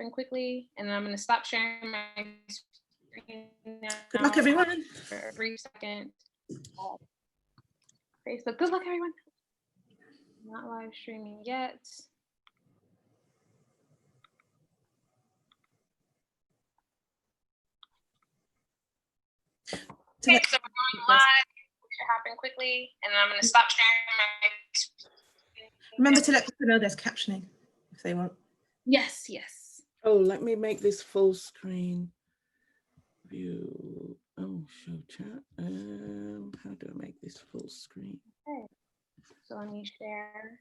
happen quickly, and then I'm going to stop sharing my screen now. Good luck, everyone. For a brief second. Facebook, good luck, everyone. Not live streaming yet. Okay, so we're going live. It should happen quickly, and then I'm going to stop sharing my screen. Remember to let people know there's captioning if they want. Yes, yes. Oh, let me make this full screen view. Oh, show chat. How do I make this full screen? Okay. So let me share.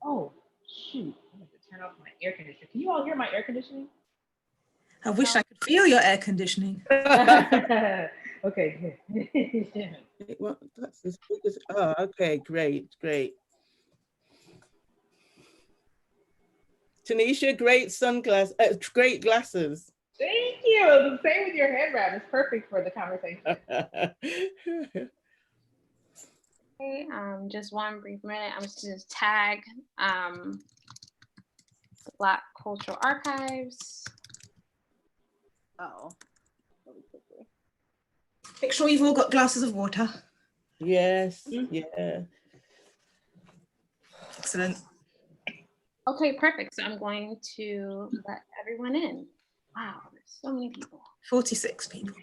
Oh, shoot. I have to turn off my air conditioner. Can you all hear my air conditioning? I wish I could feel your air conditioning. Okay, good. Well, that's as big as, oh, okay, great. Tanisha, great sunglasses, great glasses. Thank you. The same with your head wrap. It's perfect for the conversation. Okay, just one brief minute. I'm just going to tag Black Cultural Archives. Oh. Make sure you've all got glasses of water. Yes, yeah. Excellent. Okay, perfect. So I'm going to let everyone in. Wow, there's so many people. 46 people.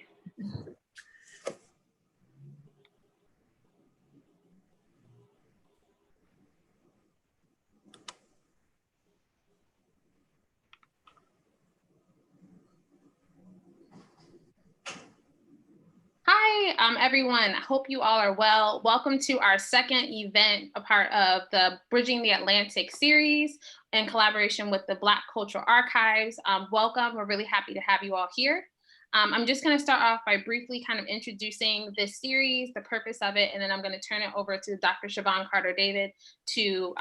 Hi, everyone. I hope you all are well. Welcome to our second event, a part of the Bridging the Atlantic series in collaboration with the Black Cultural Archives. Welcome. We're really happy to have you all here. I'm just going to start off by briefly kind of introducing this series, the purpose of it, and then I'm going to turn it over to Dr. Siobhan Carter-David to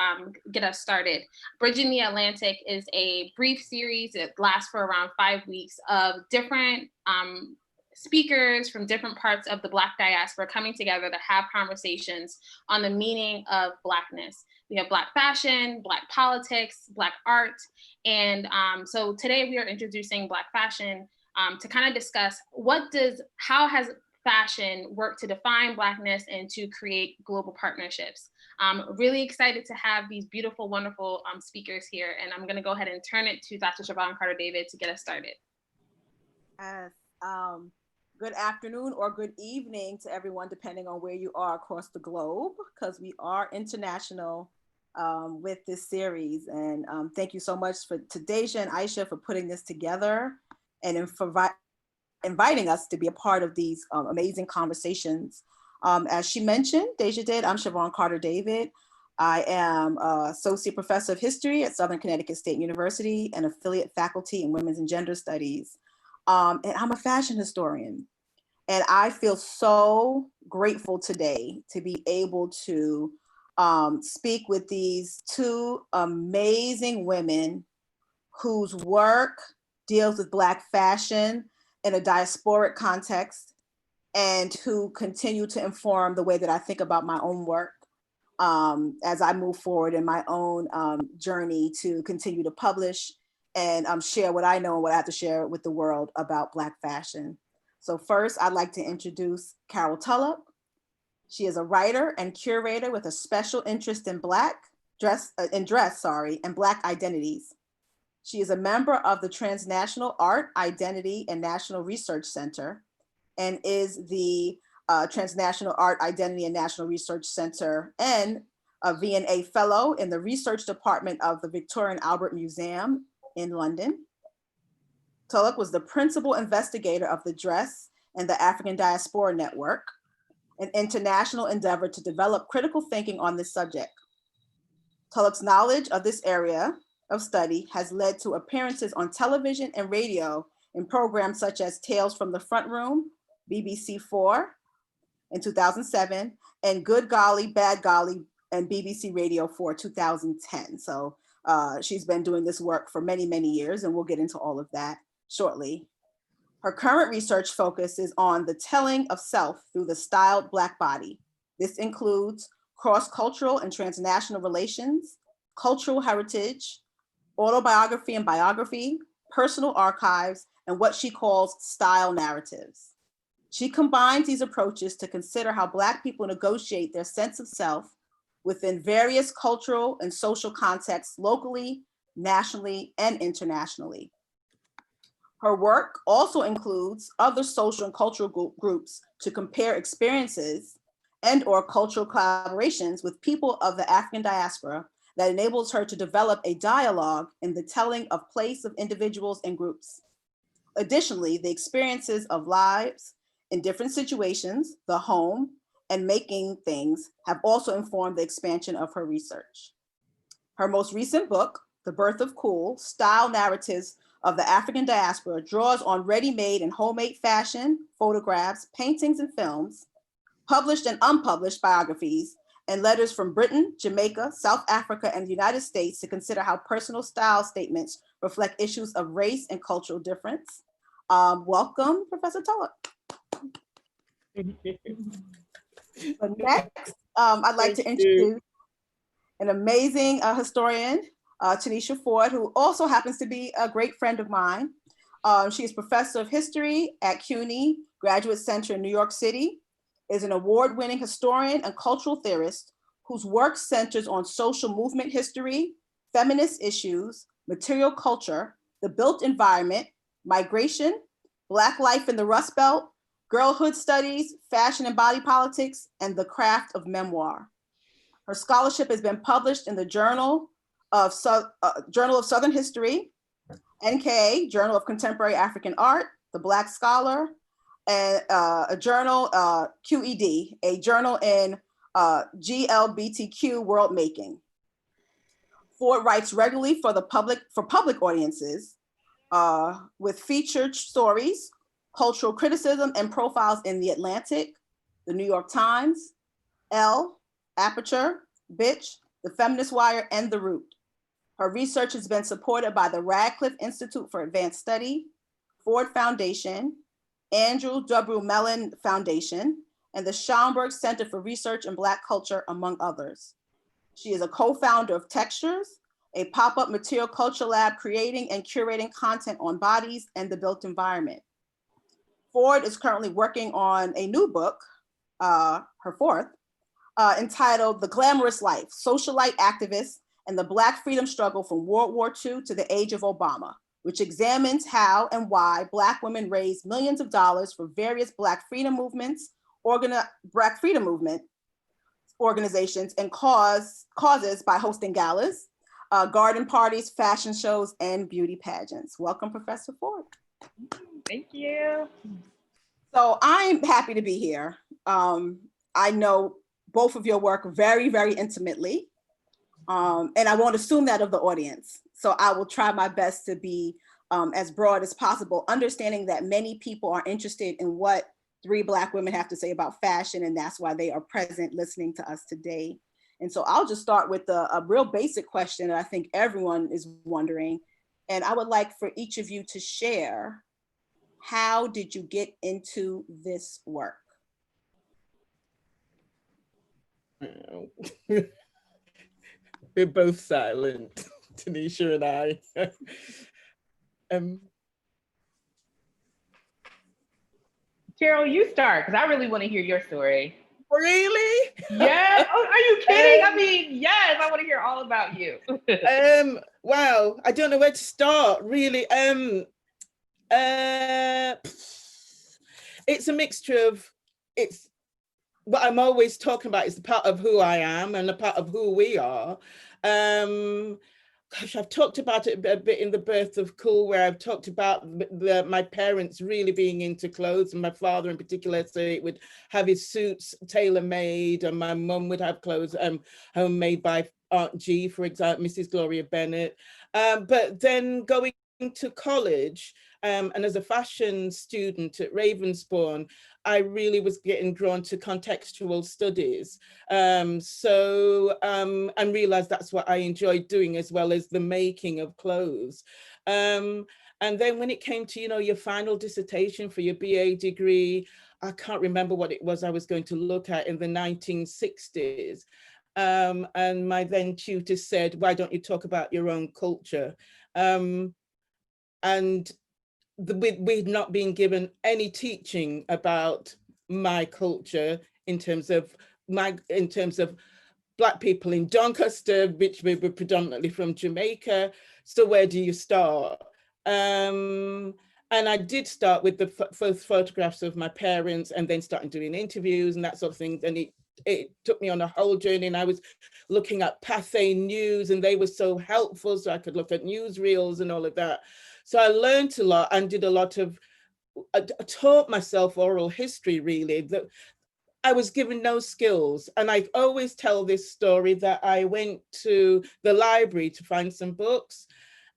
get us started. Bridging the Atlantic is a brief series. It lasts for around 5 weeks of different speakers from different parts of the Black diaspora coming together to have conversations on the meaning of Blackness. We have Black fashion, Black politics, Black art. And so today we are introducing Black fashion to kind of discuss how has fashion worked to define Blackness and to create global partnerships. Really excited to have these beautiful, wonderful speakers here. And I'm gonna go ahead and turn it to Dr. Siobhan Carter-David to get us started. Yes. Good afternoon or good evening to everyone, depending on where you are across the globe, because we are international with this series. And thank you so much to Deja and Aisha for putting this together and for inviting us to be a part of these amazing conversations. As she mentioned, Deja did, I'm Siobhan Carter-David. I am Associate Professor of History at Southern Connecticut State University and affiliate faculty in Women's and Gender Studies. And I'm a fashion historian. And I feel so grateful today to be able to speak with these two amazing women whose work deals with Black fashion in a diasporic context and who continue to inform the way that I think about my own work as I move forward in my own journey to continue to publish and share what I know and what I have to share with the world about Black fashion. So first, I'd like to introduce Carol Tulloch. She is a writer and curator with a special interest in dress and Black identities. She is a member of the Transnational Art, Identity, and National Research Center and is the Transnational Art, Identity, and National Research Center and a V&A Fellow in the Research Department of the Victoria and Albert Museum in London. Tulloch was the principal investigator of the Dress and the African Diaspora Network, an international endeavor to develop critical thinking on this subject. Tulloch's knowledge of this area of study has led to appearances on television and radio in programs such as Tales from the Front Room, BBC4 in 2007, and Good Golly, Bad Golly, and BBC Radio 4, 2010. So she's been doing this work for many, many years, and we'll get into all of that shortly. Her current research focus is on the telling of self through the styled Black body. This includes cross-cultural and transnational relations, cultural heritage, autobiography and biography, personal archives, and what she calls style narratives. She combines these approaches to consider how Black people negotiate their sense of self within various cultural and social contexts locally, nationally, and internationally. Her work also includes other social and cultural groups to compare experiences and/or cultural collaborations with people of the African diaspora that enables her to develop a dialogue in the telling of place of individuals and groups. Additionally, the experiences of lives in different situations, the home, and making things have also informed the expansion of her research. Her most recent book, The Birth of Cool: Style Narratives of the African Diaspora, draws on ready-made and homemade fashion, photographs, paintings, and films, published and unpublished biographies, and letters from Britain, Jamaica, South Africa, and the United States to consider how personal style statements reflect issues of race and cultural difference. Welcome, Professor Tulloch. So next, I'd like to introduce an amazing historian, Tanisha Ford, who also happens to be a great friend of mine. She is professor of history at CUNY Graduate Center in New York City, is an award-winning historian and cultural theorist whose work centers on social movement history, feminist issues, material culture, the built environment, migration, Black life in the Rust Belt, girlhood studies, fashion and body politics, and the craft of memoir. Her scholarship has been published in the Journal of Southern History, NKA, Journal of Contemporary African Art, The Black Scholar, and a journal, QED, a journal in GLBTQ world making. Ford writes regularly for public audiences with featured stories, cultural criticism, and profiles in The Atlantic, The New York Times, Elle, Aperture, Bitch, The Feminist Wire, and The Root. Her research has been supported by the Radcliffe Institute for Advanced Study, Ford Foundation, Andrew W. Mellon Foundation, and the Schomburg Center for Research in Black Culture, among others. She is a co-founder of Textures, a pop-up material culture lab creating and curating content on bodies and the built environment. Ford is currently working on a new book, her fourth, entitled The Glamorous Life: Socialite Activists and the Black Freedom Struggle from World War II to the Age of Obama, which examines how and why Black women raised millions of dollars for various Black freedom movements, Black freedom movement organizations, and causes by hosting galas, garden parties, fashion shows, and beauty pageants. Welcome, Professor Ford. Thank you. So I'm happy to be here. I know both of your work very, very intimately. And I won't assume that of the audience. So I will try my best to be as broad as possible, understanding that many people are interested in what three Black women have to say about fashion, and that's why they are present listening to us today. And so I'll just start with a real basic question that I think everyone is wondering. And I would like for each of you to share, how did you get into this work? We're both silent, Tanisha and I. Carol, you start, because I really want to hear your story. Really? Yes. Oh, are you kidding? I mean, yes, I want to hear all about you. Wow, I don't know where to start, really. It's a mixture of, it's what I'm always talking about is the part of who I am and a part of who we are. Gosh, I've talked about it a bit in The Birth of Cool, where I've talked about my parents really being into clothes, and my father in particular, so it would have his suits tailor-made, and my mum would have clothes homemade by Aunt G, for example, Mrs. Gloria Bennett. But then going to college, and as a fashion student at Ravensbourne, I really was getting drawn to contextual studies. And realized that's what I enjoyed doing, as well as the making of clothes. And then when it came to, your final dissertation for your BA degree, I can't remember what it was I was going to look at in the 1960s. And my then tutor said, why don't you talk about your own culture? And we'd not been given any teaching about my culture in terms of Black people in Doncaster, which we were predominantly from Jamaica. So where do you start? And I did start with the first photographs of my parents, and then started doing interviews and that sort of thing. And it took me on a whole journey, and I was looking at Pathé News, and they were so helpful, so I could look at newsreels and all of that. So I learned a lot and did a lot of, I taught myself oral history, really. That I was given no skills. And I always tell this story that I went to the library to find some books,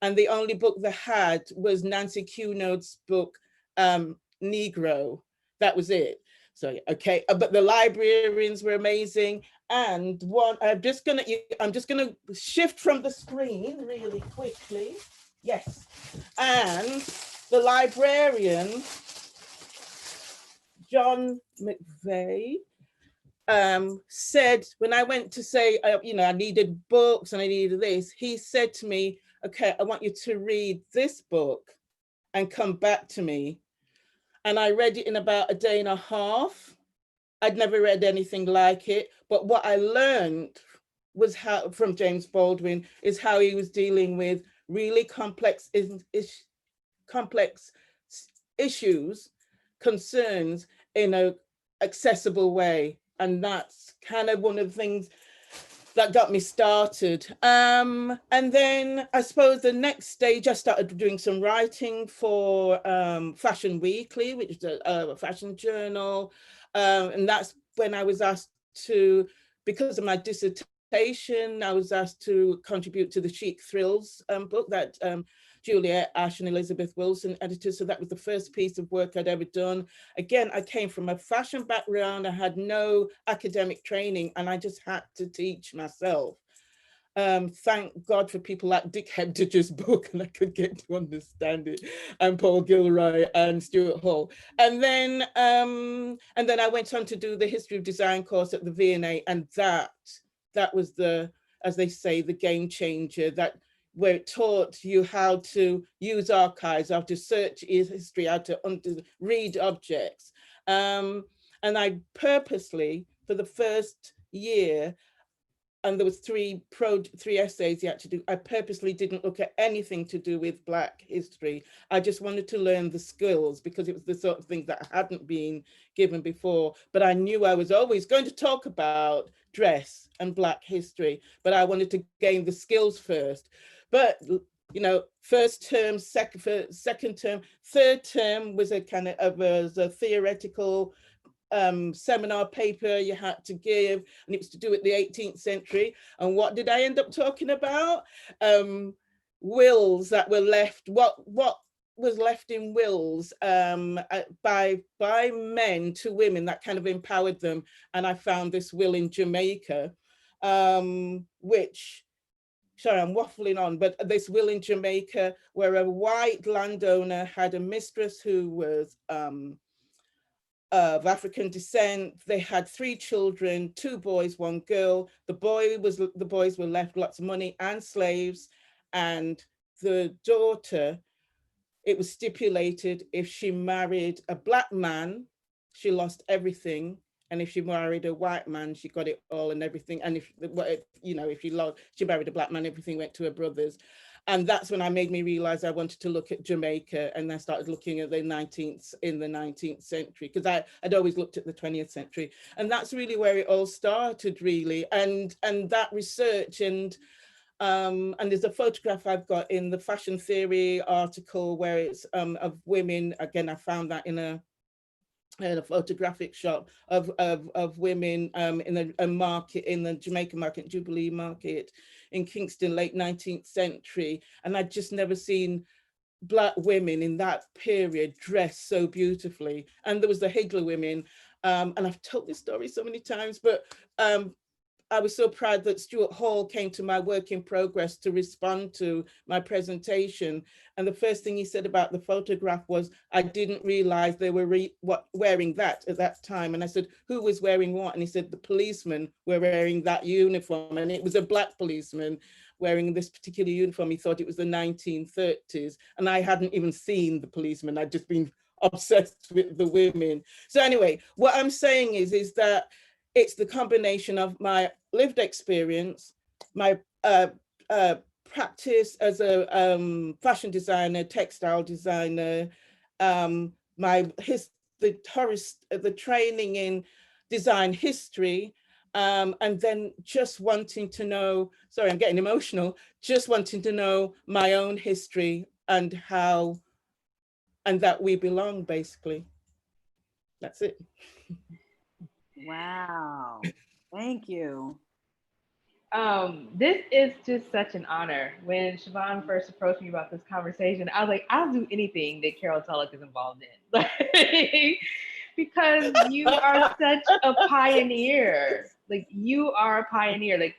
and the only book they had was Nancy Cunode's book, Negro. That was it. So, okay, but the librarians were amazing. And I'm just gonna shift from the screen really quickly. Yes, and the librarian, John McVeigh, said, when I went to say, I needed books and I needed this, he said to me, okay, I want you to read this book and come back to me. And I read it in about a day and a half. I'd never read anything like it, but what I learned was how, from James Baldwin, is how he was dealing with really complex issues, concerns in an accessible way. And that's kind of one of the things that got me started. And then I suppose the next stage, I started doing some writing for Fashion Weekly, which is a fashion journal. And that's when I was asked to, because of my dissertation, I was asked to contribute to the Chic Thrills book that Juliet Ash and Elizabeth Wilson edited. So that was the first piece of work I'd ever done. Again, I came from a fashion background. I had no academic training, and I just had to teach myself. Thank God for people like Dick Hebdiger's book, and I could get to understand it, and Paul Gilroy and Stuart Hall. And then I went on to do the History of Design course at the V&A, and that was the, as they say, the game changer, where it taught you how to use archives, how to search history, how to read objects. And I purposely, for the first year, and there was three essays you had to do, I purposely didn't look at anything to do with Black history. I just wanted to learn the skills, because it was the sort of thing that hadn't been given before. But I knew I was always going to talk about dress and Black history, but I wanted to gain the skills first. But first term, second term, third term was a kind of a theoretical seminar paper you had to give, and it was to do with the 18th century. And what did I end up talking about? Wills that were left, what was left in wills by men to women that kind of empowered them. And I found this will in Jamaica, which, sorry, I'm waffling on, but this will in Jamaica, where a white landowner had a mistress who was of African descent. They had 3 children, 2 boys, 1 girl. The boys were left lots of money and slaves, and the daughter, it was stipulated if she married a Black man, she lost everything. And if she married a white man, she got it all and everything. And if she married a Black man, everything went to her brothers. And that's when I made me realize I wanted to look at Jamaica, and I started looking at the 19th century, because I'd always looked at the 20th century. And that's really where it all started, really. And that research, and there's a photograph I've got in the Fashion Theory article where it's of women. Again, I found that in a photographic shop of women in a market, in the Jamaican market, Jubilee Market in Kingston, late 19th century. And I'd just never seen Black women in that period dressed so beautifully. And there was the Higler women, and I've told this story so many times, but I was so proud that Stuart Hall came to my work in progress to respond to my presentation. And the first thing he said about the photograph was, I didn't realize they were wearing that at that time. And I said, who was wearing what? And he said, the policemen were wearing that uniform. And it was a Black policeman wearing this particular uniform. He thought it was the 1930s. And I hadn't even seen the policeman. I'd just been obsessed with the women. So anyway, what I'm saying is that it's the combination of my lived experience, my practice as a fashion designer, textile designer, the training in design history, and then just wanting to know, sorry, I'm getting emotional, just wanting to know my own history and how, and that we belong, basically. That's it. Wow. Thank you. This is just such an honor. When Siobhan first approached me about this conversation, I was like, I'll do anything that Carol Tulloch is involved in. Because you are such a pioneer. Like, you are a pioneer. Like,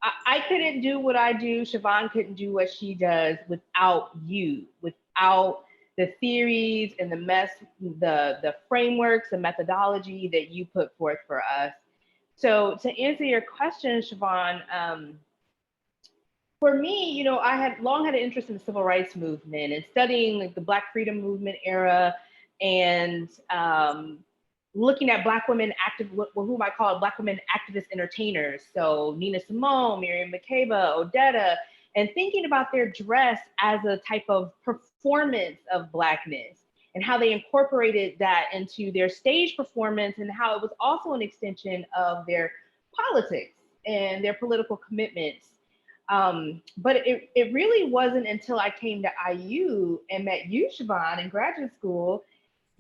I couldn't do what I do. Siobhan couldn't do what she does without you, without the theories and the frameworks, the methodology that you put forth for us. So to answer your question, Siobhan, for me, you know, I had long had an interest in the civil rights movement and studying like the Black freedom movement era, and looking at Black women whom I call Black women activist entertainers. So Nina Simone, Miriam Makeba, Odetta, and thinking about their dress as a type of performance of Blackness and how they incorporated that into their stage performance, and how it was also an extension of their politics and their political commitments. But it really wasn't until I came to IU and met you, Siobhan, in graduate school,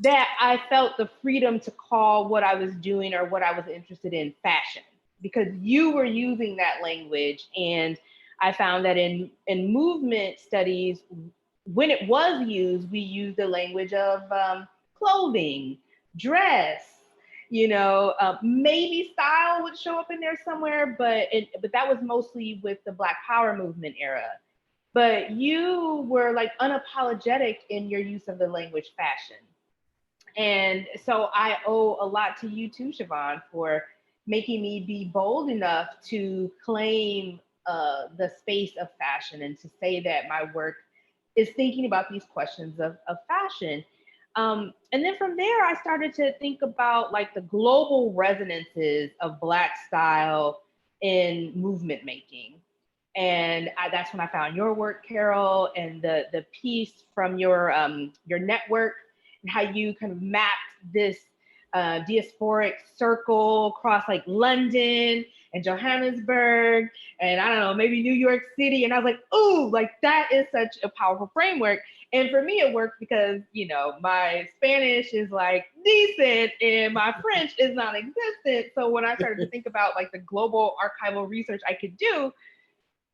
that I felt the freedom to call what I was doing or what I was interested in fashion, because you were using that language. And I found that in movement studies, when it was used, we used the language of clothing, dress, you know, maybe style would show up in there somewhere, but that was mostly with the Black Power movement era. But you were like unapologetic in your use of the language fashion. And so I owe a lot to you too, Siobhan, for making me be bold enough to claim the space of fashion and to say that my work is thinking about these questions of fashion. And then from there, I started to think about like the global resonances of Black style in movement making. And that's when I found your work, Carol, and the piece from your network, and how you kind of mapped this diasporic circle across like London and Johannesburg, and I don't know, maybe New York City. And I was like, ooh, like that is such a powerful framework. And for me, it worked because, you know, my Spanish is like decent and my French is non-existent. So when I started to think about like the global archival research I could do,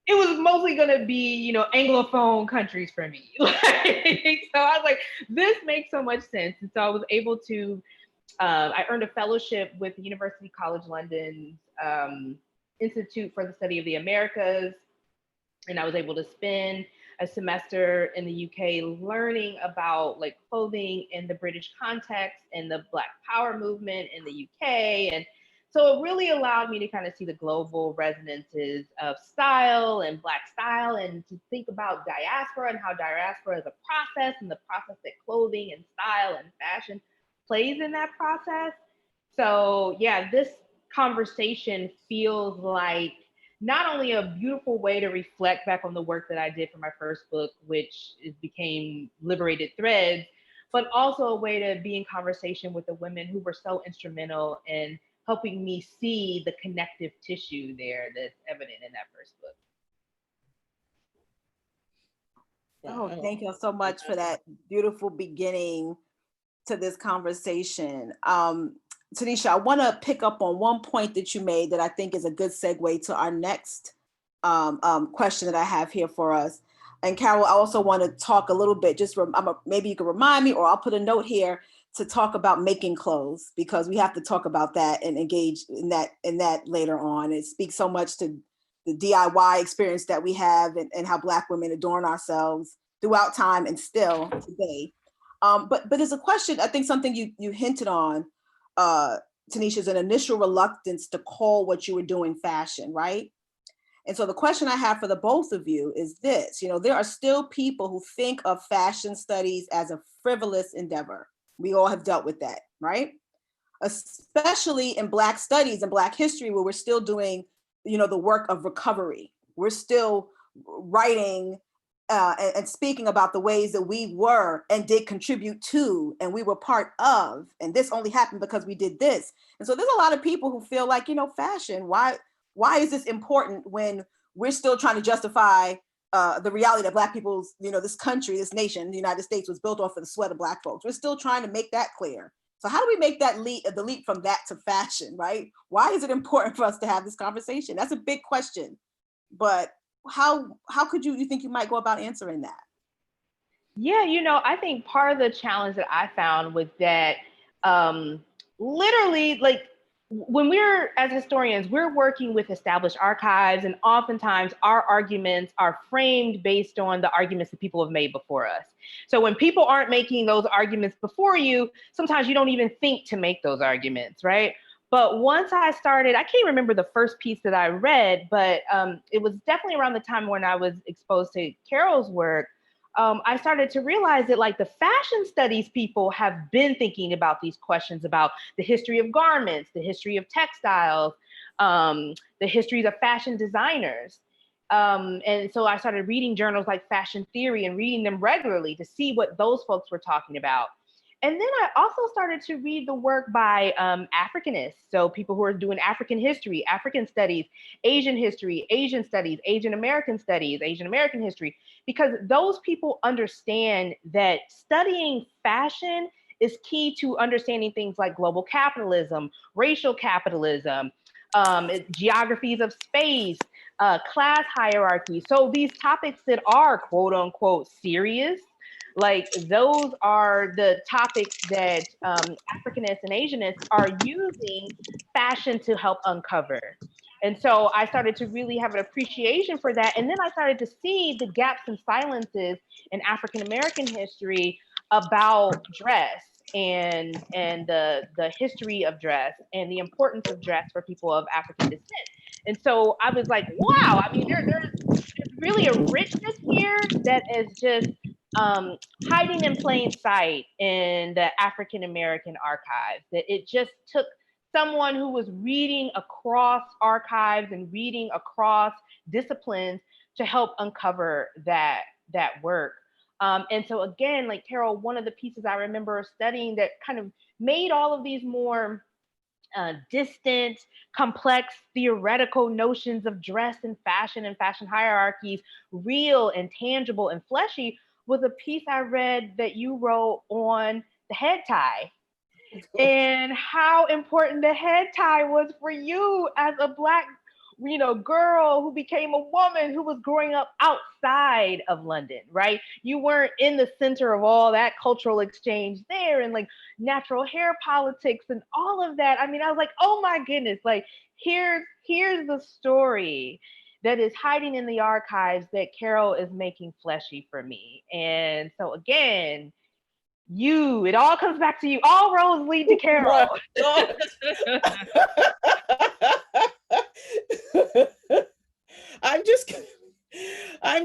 it was mostly gonna be, you know, Anglophone countries for me. So I was like, this makes so much sense. And so I was able to, I earned a fellowship with the University College London's Institute for the Study of the Americas. And I was able to spend a semester in the UK learning about like clothing in the British context and the Black Power movement in the UK. And so it really allowed me to kind of see the global resonances of style and Black style, and to think about diaspora and how diaspora is a process, and the process that clothing and style and fashion plays in that process. So yeah, this conversation feels like not only a beautiful way to reflect back on the work that I did for my first book, which became Liberated Threads, but also a way to be in conversation with the women who were so instrumental in helping me see the connective tissue there that's evident in that first book. Oh, thank you so much for that beautiful beginning to this conversation. Tanisha, I want to pick up on one point that you made that I think is a good segue to our next question that I have here for us. And Carol, I also want to talk a little bit, maybe you can remind me, or I'll put a note here to talk about making clothes, because we have to talk about that and engage in that later on. It speaks so much to the DIY experience that we have, and how Black women adorn ourselves throughout time and still today. But there's a question, I think something you hinted on, Tanisha, is an initial reluctance to call what you were doing fashion, right? And so the question I have for the both of you is this: there are still people who think of fashion studies as a frivolous endeavor. We all have dealt with that, right? Especially in Black studies and Black history, where we're still doing, the work of recovery. We're still writing and speaking about the ways that we were and did contribute to, and we were part of, and this only happened because we did this. And so there's a lot of people who feel like, fashion, why is this important when we're still trying to justify the reality that Black people's, this country, this nation, the United States, was built off of the sweat of Black folks. We're still trying to make that clear. So how do we make that the leap from that to fashion, right? Why is it important for us to have this conversation? That's a big question, but how could you think you might go about answering that? Yeah, I think part of the challenge that I found was that literally, like, when we're, as historians, we're working with established archives, and oftentimes our arguments are framed based on the arguments that people have made before us. So when people aren't making those arguments before you, sometimes you don't even think to make those arguments, right? But once I started, I can't remember the first piece that I read, but it was definitely around the time when I was exposed to Carol's work. I started to realize that, like, the fashion studies people have been thinking about these questions about the history of garments, the history of textiles, the histories of fashion designers. And so I started reading journals like Fashion Theory and reading them regularly to see what those folks were talking about. And then I also started to read the work by Africanists, so people who are doing African history, African studies, Asian history, Asian studies, Asian American studies, Asian American history, because those people understand that studying fashion is key to understanding things like global capitalism, racial capitalism, geographies of space, class hierarchy. So these topics that are quote unquote serious, like, those are the topics that Africanists and Asianists are using fashion to help uncover. And so I started to really have an appreciation for that. And then I started to see the gaps and silences in African American history about dress and the history of dress and the importance of dress for people of African descent. And so I was like, wow, I mean, there's really a richness here that is just hiding in plain sight in the African American archives, that it just took someone who was reading across archives and reading across disciplines to help uncover that work. And so again, like Carol, one of the pieces I remember studying that kind of made all of these more distant, complex, theoretical notions of dress and fashion hierarchies real and tangible and fleshy was a piece I read that you wrote on the head tie and how important the head tie was for you as a Black, girl who became a woman who was growing up outside of London, right? You weren't in the center of all that cultural exchange there, and like natural hair politics and all of that. I mean, I was like, oh my goodness, like here's the story that is hiding in the archives that Carol is making fleshy for me. And so again, it all comes back to you. All roads lead to Carol. I'm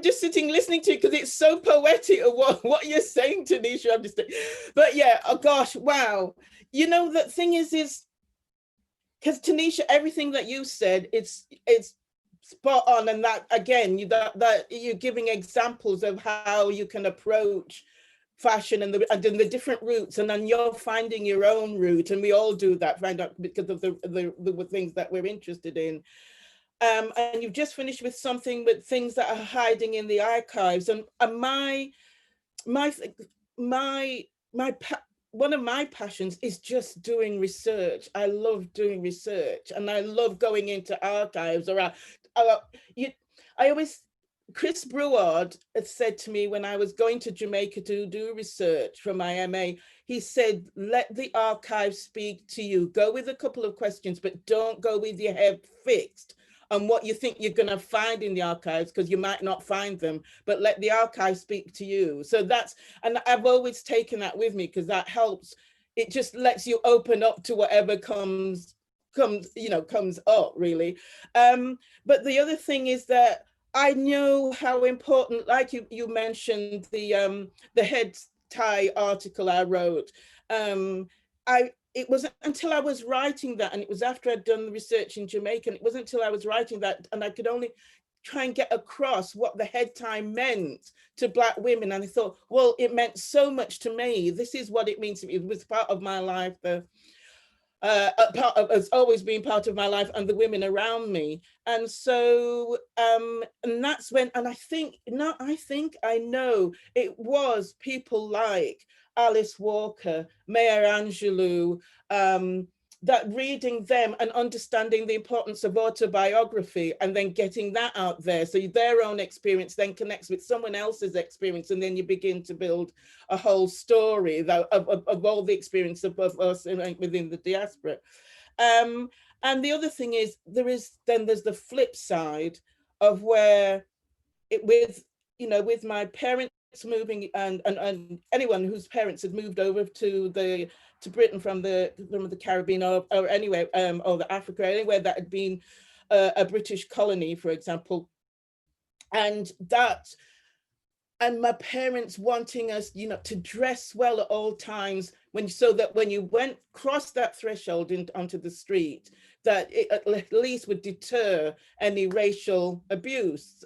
just sitting listening to it because it's so poetic of what you're saying, Tanisha. But yeah, oh gosh, wow. The thing is because Tanisha, everything that you said, it's spot on. And that again, that you're giving examples of how you can approach fashion and the different routes, and then you're finding your own route, and we all do that, find out because of the things that we're interested in. And you've just finished with something with things that are hiding in the archives, and one of my passions is just doing research. I love doing research, and I love going into archives. Chris Brouard had said to me when I was going to Jamaica to do research for my MA, he said, let the archive speak to you. Go with a couple of questions, but don't go with your head fixed on what you think you're going to find in the archives, because you might not find them, but let the archive speak to you. So that's, and I've always taken that with me, because that helps. It just lets you open up to whatever comes up, really. But the other thing is that I know how important, like you mentioned, the head tie article I wrote. It wasn't until I was writing that, and it was after I'd done the research in Jamaica, and it wasn't until I was writing that, and I could only try and get across what the head tie meant to Black women. And I thought, well, it meant so much to me. This is what it means to me. It was part of my life. Has always been part of my life and the women around me. And so, and that's when, and I know it was people like Alice Walker, Maya Angelou, that reading them and understanding the importance of autobiography and then getting that out there. So their own experience then connects with someone else's experience, and then you begin to build a whole story of all the experience of us within the diaspora. And the other thing is, there's the flip side of where with my parents moving and anyone whose parents had moved over to Britain from the Caribbean or anywhere, or the Africa, anywhere that had been a British colony, for example. And my parents wanting us, to dress well at all times, so that when you cross that threshold onto the street, that it at least would deter any racial abuse.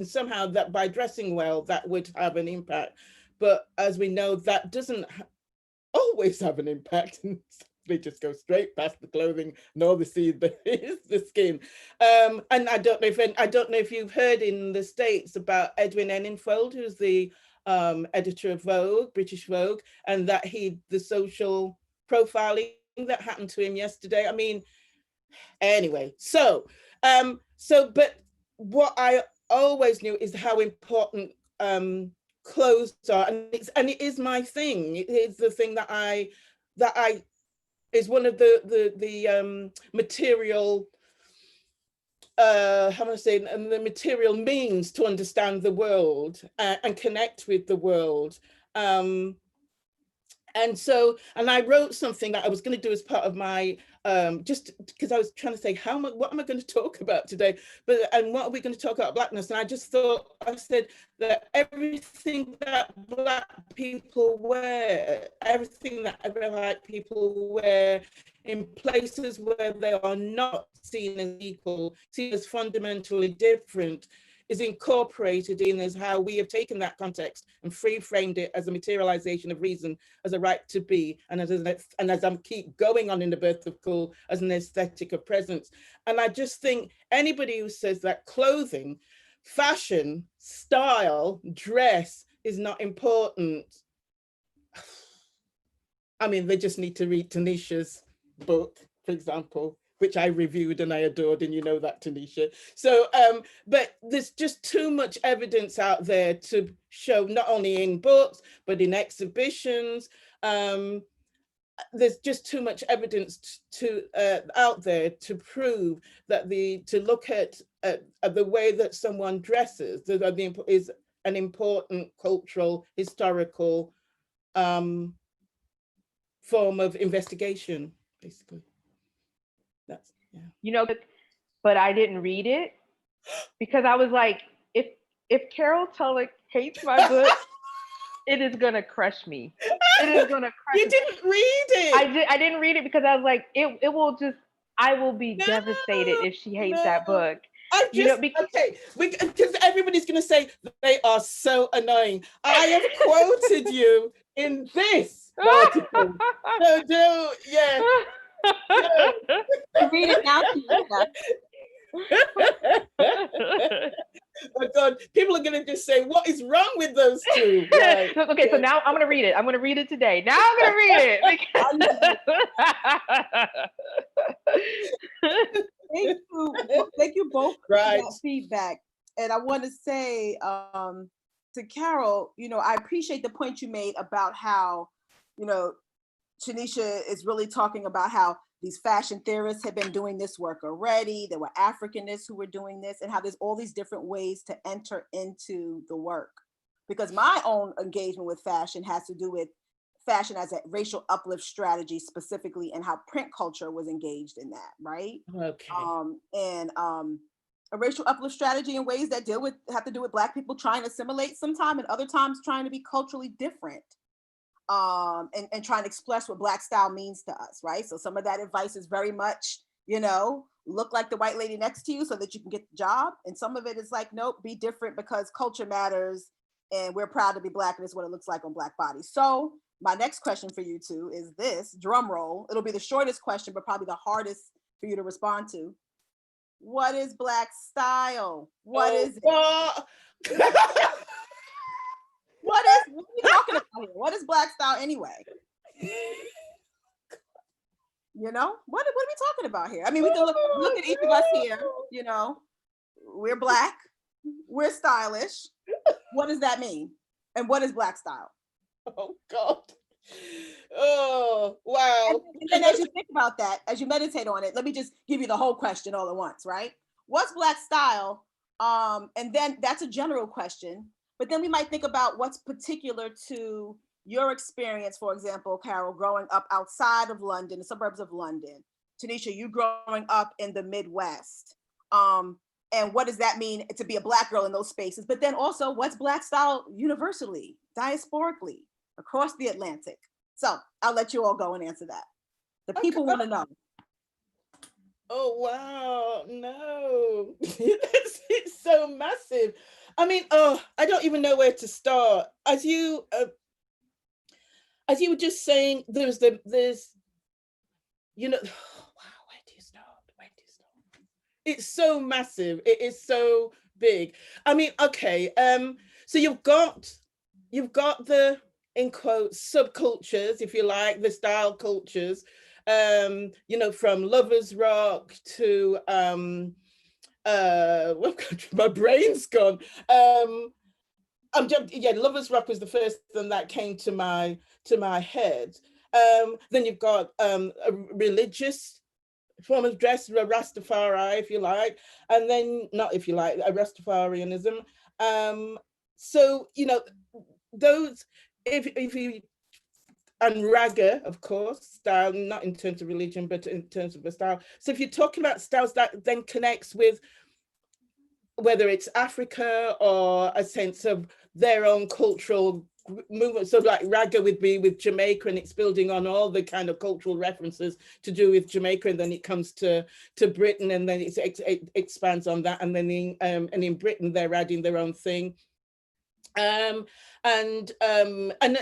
Somehow that by dressing well, that would have an impact. But as we know, that doesn't always have an impact. They just go straight past the clothing, nor they see the skin. And I don't know if you've heard in the States about Edwin Enninful, who's the editor of Vogue, British Vogue, and that the social profiling that happened to him yesterday. I mean, anyway, but what I always knew is how important clothes are, and it is my thing. It is the thing that I is one of the material, how am I saying, and the material means to understand the world and connect with the world. And I wrote something that I was going to do as part of my, just because I was trying to say, what am I going to talk about today? And what are we going to talk about Blackness? And I just thought, I said that everything that Black people wear, everything that Black people wear in places where they are not seen as equal, seen as fundamentally different, is incorporated in as how we have taken that context and free-framed it as a materialization of reason, as a right to be, and as I keep going on in The Birth of Cool, as an aesthetic of presence. And I just think anybody who says that clothing, fashion, style, dress is not important, I mean, they just need to read Tanisha's book, for example, which I reviewed and I adored, and you know that, Tanisha. So, but there's just too much evidence out there to show, not only in books, but in exhibitions. There's just too much evidence out there to prove that to look at the way that someone dresses is an important cultural, historical form of investigation, basically. That's, yeah. But I didn't read it because I was like, if Carol Tulloch hates my book, it is gonna crush me. It is gonna crush You me. didn't read it. I didn't read it because I was like, it will just, I will be devastated if she hates that book. Okay, because everybody's gonna say they are so annoying. I have quoted you in this article. So yeah. Read it now. Oh God, people are gonna just say, what is wrong with those two? Right. Okay, so now I'm gonna read it. I'm gonna read it today. Now I'm gonna read it. Thank you both for that feedback. And I want to say to Carol, I appreciate the point you made about how, Tanisha is really talking about how these fashion theorists have been doing this work already. There were Africanists who were doing this, and how there's all these different ways to enter into the work. Because my own engagement with fashion has to do with fashion as a racial uplift strategy specifically, and how print culture was engaged in that, right? Okay. A racial uplift strategy in ways that have to do with Black people trying to assimilate sometime, and other times trying to be culturally different, and trying to express what Black style means to us, right? So some of that advice is very much, look like the white lady next to you so that you can get the job. And some of it is like, nope, be different because culture matters, and we're proud to be Black, and it's what it looks like on Black bodies. So my next question for you two is this, drum roll. It'll be the shortest question, but probably the hardest for you to respond to. What is Black style? What is it? What? What are we talking about here? What is Black style anyway? What are we talking about here? I mean, we can look at each of us here, we're Black, we're stylish. What does that mean? And what is Black style? Oh God. Oh, wow. And as you think about that, as you meditate on it, let me just give you the whole question all at once, right? What's Black style? And then that's a general question, but then we might think about what's particular to your experience, for example, Carol, growing up outside of London, the suburbs of London. Tanisha, you growing up in the Midwest. And what does that mean to be a Black girl in those spaces? But then also, what's Black style universally, diasporically, across the Atlantic? So I'll let you all go and answer that. The people want to know. Oh, wow. No, it's so massive. I mean, I don't even know where to start. As you were just saying, there's, wow, where do you start? It's so massive. It is so big. I mean, okay. So you've got the, in quotes, subcultures, if you like, the style cultures, from Lovers Rock to my brain's gone. Lovers Rock was the first thing that came to my head. Then you've got a religious form of dress, Rastafari, if you like, and then not if you like, a Rastafarianism. So those, if you, and Raga, of course, style, not in terms of religion, but in terms of the style. So if you're talking about styles that then connects with whether it's Africa or a sense of their own cultural movement, so like Raga would be with Jamaica, and it's building on all the kind of cultural references to do with Jamaica, and then it comes to Britain, and then it expands on that, and then in Britain they're adding their own thing. And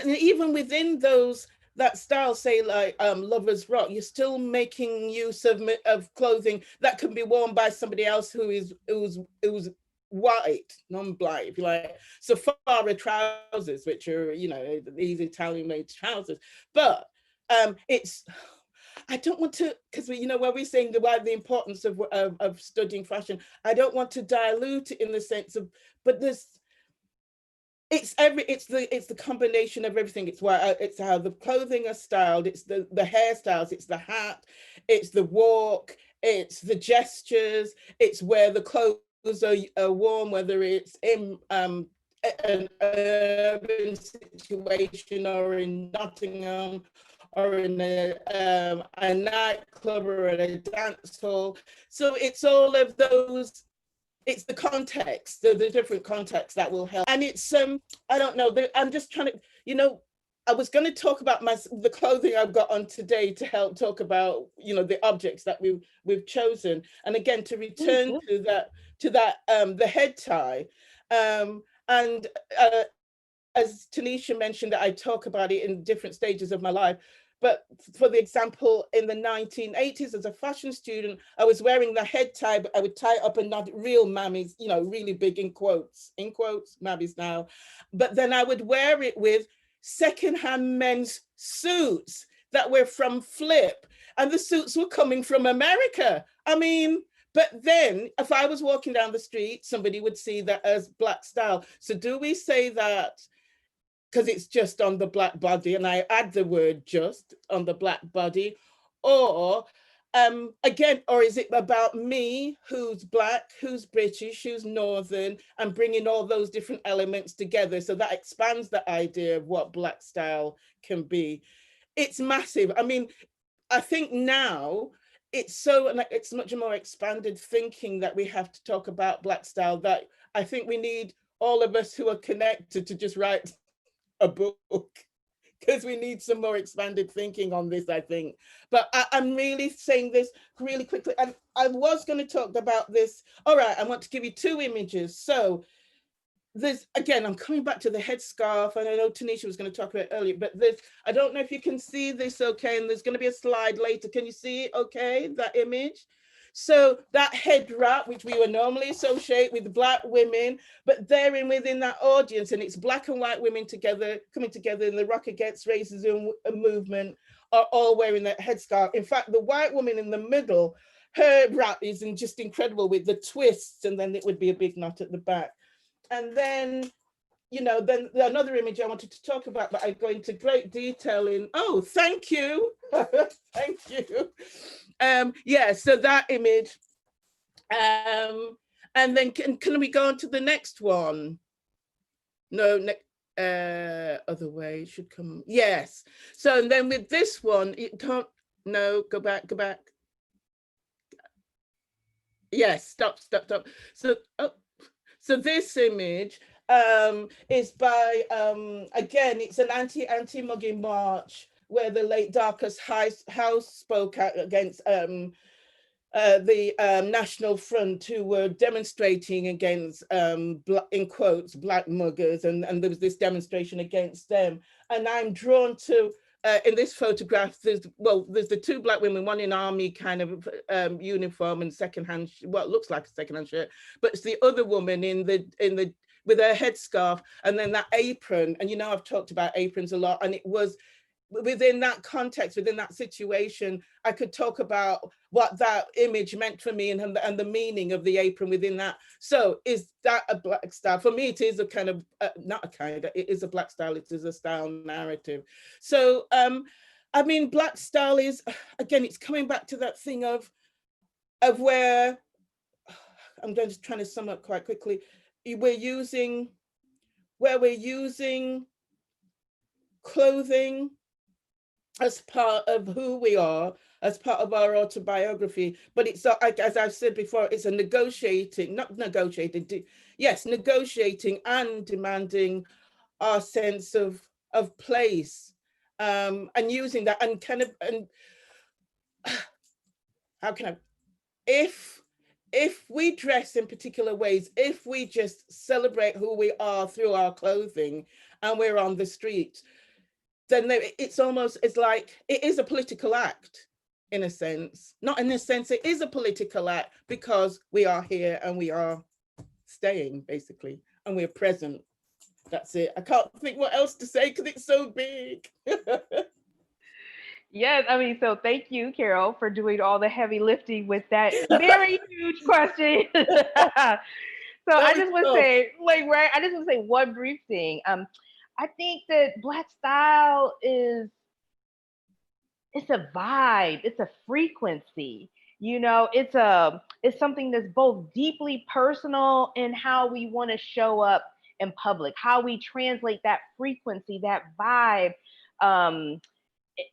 even within that style, say like Lovers Rock, you're still making use of clothing that can be worn by somebody else who's white, non-black, if you like. So Safari trousers, which are these Italian-made trousers, but it's. I don't want to, because when we're saying the importance of studying fashion, I don't want to dilute it in the sense of, but there's. It's the combination of everything. It's how the clothing are styled. It's the hairstyles. It's the hat. It's the walk. It's the gestures. It's where the clothes are worn, whether it's in an urban situation or in Nottingham or in a nightclub or at a dance hall. So it's all of those. It's the context, the different contexts that will help. And it's, I don't know, I'm just trying to, I was going to talk about the clothing I've got on today to help talk about, the objects that we've chosen. And again, to return to that, the head tie. And as Tanisha mentioned, that I talk about it in different stages of my life. But for the example, in the 1980s, as a fashion student, I was wearing the head tie, but I would tie it up and not real mammies, really big in quotes, mammies now. But then I would wear it with secondhand men's suits that were from Flip. And the suits were coming from America. I mean, But then if I was walking down the street, somebody would see that as Black style. So do we say that because it's just on the Black body, and I add the word just on the Black body, or again, or is it about me, who's Black, who's British, who's Northern, and bringing all those different elements together, so that expands the idea of what Black style can be. It's massive. I mean, I think now it's much more expanded thinking that we have to talk about Black style, that I think we need all of us who are connected to just write a book, because we need some more expanded thinking on this, I think. But I'm really saying this really quickly, and I was going to talk about this. All right, I want to give you 2 images. So there's, again, I'm coming back to the headscarf, and I know Tanisha was going to talk about it earlier, but there's, I don't know if you can see this okay, and there's going to be a slide later. Can you see it okay, that image? So that head wrap, which we would normally associate with Black women, but they're within that audience, and it's Black and white women together, coming together in the Rock Against Racism movement, are all wearing that headscarf. In fact, the white woman in the middle, her wrap is just incredible with the twists, and then it would be a big knot at the back. And then, you know, then another image I wanted to talk about, but I go into great detail in, oh, thank you. Thank you. Yeah, so that image. And then can we go on to the next one? No, other way, it should come, yes. So and then with this one, you can't, no, go back. Yes, stop. So, oh. So this image is by, again, it's an anti-mugging march where the late Darcus House spoke out against the National Front, who were demonstrating against, in quotes, Black muggers, and there was this demonstration against them. And I'm drawn to, in this photograph, there's the 2 Black women, one in army kind of uniform and secondhand, what looks like a secondhand shirt, but it's the other woman in the with her headscarf, and then that apron. And you know, I've talked about aprons a lot, and it was within that context, within that situation, I could talk about what that image meant for me, and the meaning of the apron within that. So is that a Black style? For me, it is a kind of, it is a Black style, it is a style narrative. So, I mean, Black style is, again, it's coming back to that thing of where, I'm just trying to sum up quite quickly, we're using clothing as part of who we are, as part of our autobiography, but it's, as I've said before, it's a negotiating and demanding our sense of place, and using that, and kind of, and how can I, if we dress in particular ways, if we just celebrate who we are through our clothing and we're on the street, then it's like, it is a political act, in a sense. Not in a sense, it is a political act because we are here and we are staying, basically, and we're present. That's it. I can't think what else to say because it's so big. Yes, I mean, so thank you, Carol, for doing all the heavy lifting with that very huge question. So I just want to say, I just want to say one brief thing. I think that Black style it's a vibe, it's a frequency. You know, it's something that's both deeply personal in how we want to show up in public, how we translate that frequency, that vibe,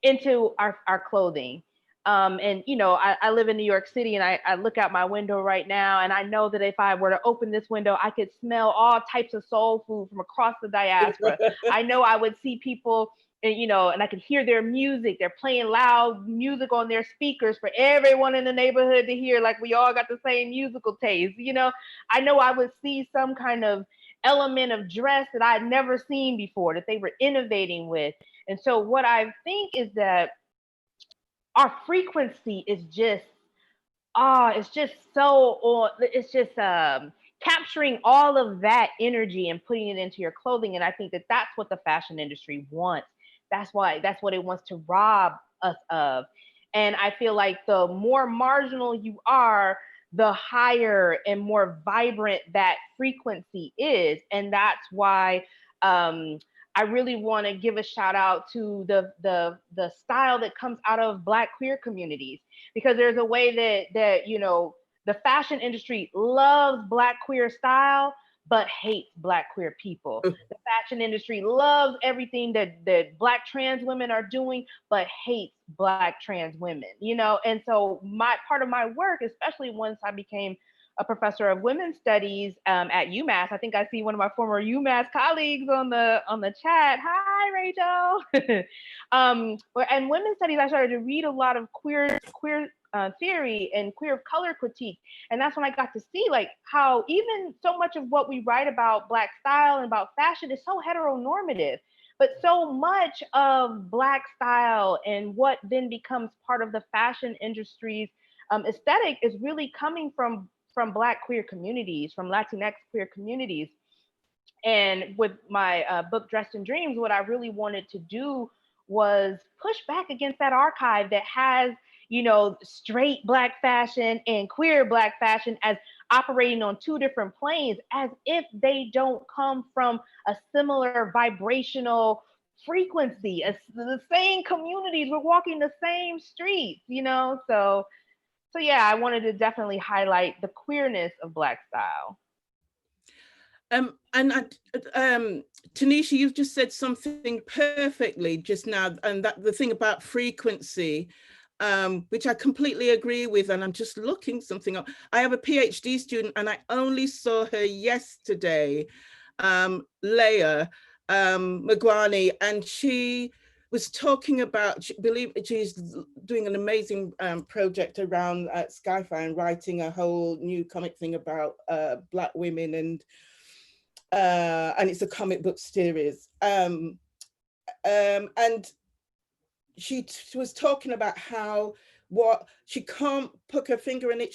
into our clothing. And you know, I live in New York City, and I look out my window right now, and I know that if I were to open this window, I could smell all types of soul food from across the diaspora. I know I would see people, and you know, and I could hear their music. They're playing loud music on their speakers for everyone in the neighborhood to hear, like we all got the same musical taste. You know, I know I would see some kind of element of dress that I'd never seen before, that they were innovating with. And so what I think is that our frequency is just, it's just capturing all of that energy and putting it into your clothing. And I think that that's what the fashion industry wants. That's what it wants to rob us of. And I feel like the more marginal you are, the higher and more vibrant that frequency is. And that's why I really want to give a shout out to the style that comes out of Black queer communities, because there's a way that you know, the fashion industry loves Black queer style but hates Black queer people. The fashion industry loves everything that Black trans women are doing but hates Black trans women, you know. And so my part of my work, especially once I became a professor of women's studies at UMass. I think I see one of my former UMass colleagues on the chat. Hi, Rachel. And women's studies, I started to read a lot of queer theory and queer of color critique, and that's when I got to see like how even so much of what we write about Black style and about fashion is so heteronormative. But so much of Black style and what then becomes part of the fashion industry's aesthetic is really coming from Black queer communities, from Latinx queer communities. And with my book Dressed in Dreams, what I really wanted to do was push back against that archive that has, you know, straight Black fashion and queer Black fashion as operating on two different planes, as if they don't come from a similar vibrational frequency, as the same communities, we're walking the same streets, you know. So yeah, I wanted to definitely highlight the queerness of Black style. And Tanisha, you've just said something perfectly just now, and that the thing about frequency, which I completely agree with, and I'm just looking something up. I have a PhD student, and I only saw her yesterday, Leah Magwani, and she was talking about, she's doing an amazing project around Sci-Fi and writing a whole new comic thing about Black women, and it's a comic book series. And she was talking about how she can't put her finger on it,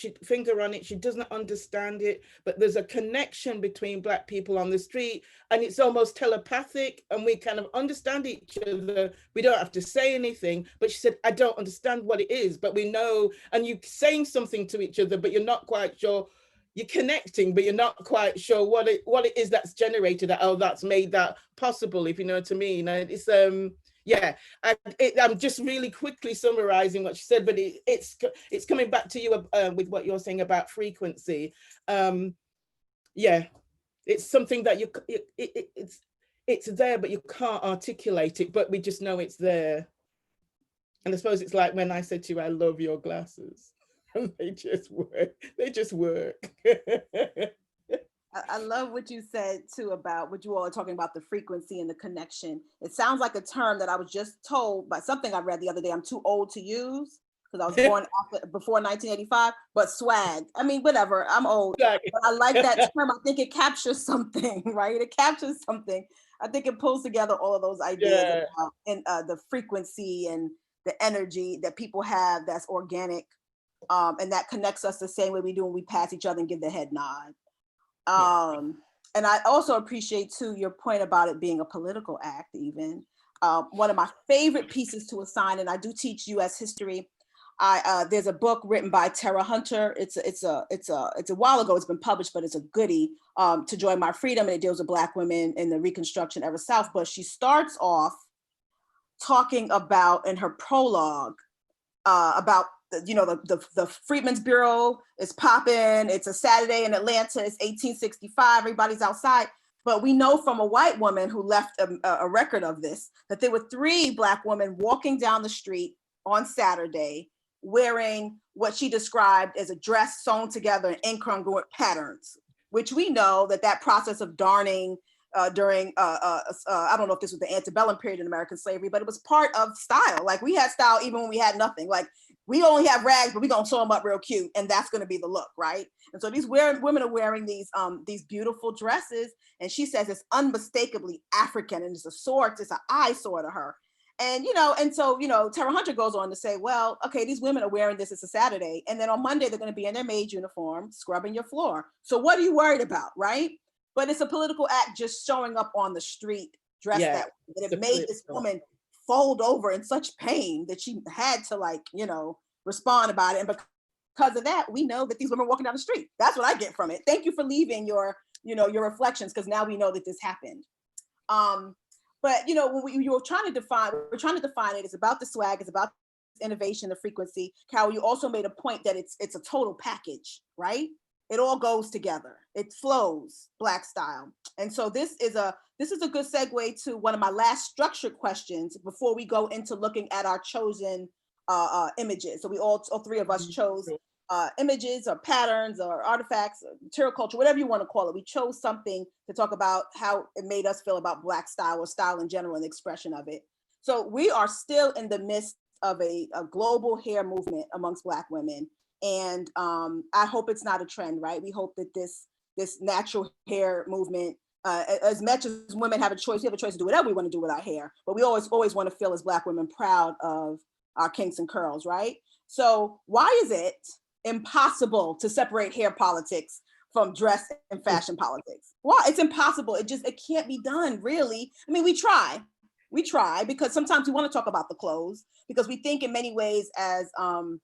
she doesn't understand it, but there's a connection between Black people on the street, and it's almost telepathic, and we kind of understand each other. We don't have to say anything, but she said, I don't understand what it is, but we know, and you're saying something to each other, but you're not quite sure. You're connecting, but you're not quite sure what it is that's generated that, oh, that's made that possible, if you know what I mean. And it's yeah, I'm just really quickly summarizing what she said, but it's coming back to you with what you're saying about frequency. Yeah, it's something that it's there, but you can't articulate it, but we just know it's there. And I suppose it's like when I said to you, I love your glasses. And they just work. I love what you said too about what you all are talking about, the frequency and the connection. It sounds like a term that I was just told by something I read the other day. I'm too old to use because I was born before 1985, but swag. I mean, whatever, I'm old, but I like that term. I think it captures something, right? It captures something. I think it pulls together all of those ideas about, and the frequency and the energy that people have that's organic, and that connects us the same way we do when we pass each other and give the head nod. And I also appreciate too your point about it being a political act. Even one of my favorite pieces to assign, and I do teach U.S. history. There's a book written by Tara Hunter. It's a while ago. It's been published, but it's a goodie. To Join My Freedom, and it deals with Black women in the Reconstruction era South. But she starts off talking about, in her prologue, about the Freedmen's Bureau is popping. It's a Saturday in Atlanta. It's 1865. Everybody's outside. But we know from a white woman who left a record of this that there were 3 Black women walking down the street on Saturday wearing what she described as a dress sewn together in incongruent patterns, which we know that process of darning during, I don't know if this was the antebellum period in American slavery, but it was part of style. Like we had style even when we had nothing. Like we only have rags, but we're gonna sew them up real cute, and that's gonna be the look, right? And so these women are wearing these beautiful dresses, and she says it's unmistakably African, and it's an eyesore to her. And so Tara Hunter goes on to say, well, okay, these women are wearing this, it's a Saturday, and then on Monday they're gonna be in their maid uniform, scrubbing your floor. So what are you worried about, right? But it's a political act just showing up on the street dressed that way. That it made this woman fold over in such pain that she had to respond about it. And because of that, we know that these women are walking down the street. That's what I get from it. Thank you for leaving your, your reflections, because now we know that this happened. But when we're trying to define it. It's about the swag. It's about innovation, the frequency. Carol, you also made a point that it's a total package, right? It all goes together. It flows, Black style. And so this is a good segue to one of my last structured questions before we go into looking at our chosen images. So we all three of us chose images or patterns or artifacts, or material culture, whatever you want to call it. We chose something to talk about how it made us feel about Black style or style in general and the expression of it. So we are still in the midst of a global hair movement amongst Black women. And I hope it's not a trend, right? We hope that this natural hair movement, as much as women have a choice, we have a choice to do whatever we want to do with our hair, but we always want to feel as Black women proud of our kinks and curls, right? So why is it impossible to separate hair politics from dress and fashion politics? Well, it's impossible. It can't be done, really. I mean, we try because sometimes we want to talk about the clothes because we think in many ways as, the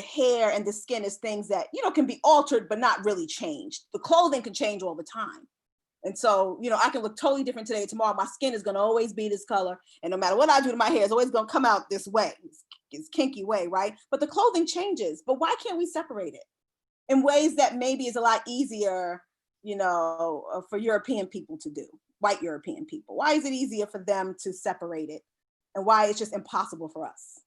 hair and the skin is things that, can be altered, but not really changed. The clothing can change all the time. And so, I can look totally different today. Tomorrow, my skin is going to always be this color. And no matter what I do to my hair, it's always going to come out this way, this kinky way, right? But the clothing changes. But why can't we separate it in ways that maybe is a lot easier, for European people to do, white European people? Why is it easier for them to separate it? And why it's just impossible for us?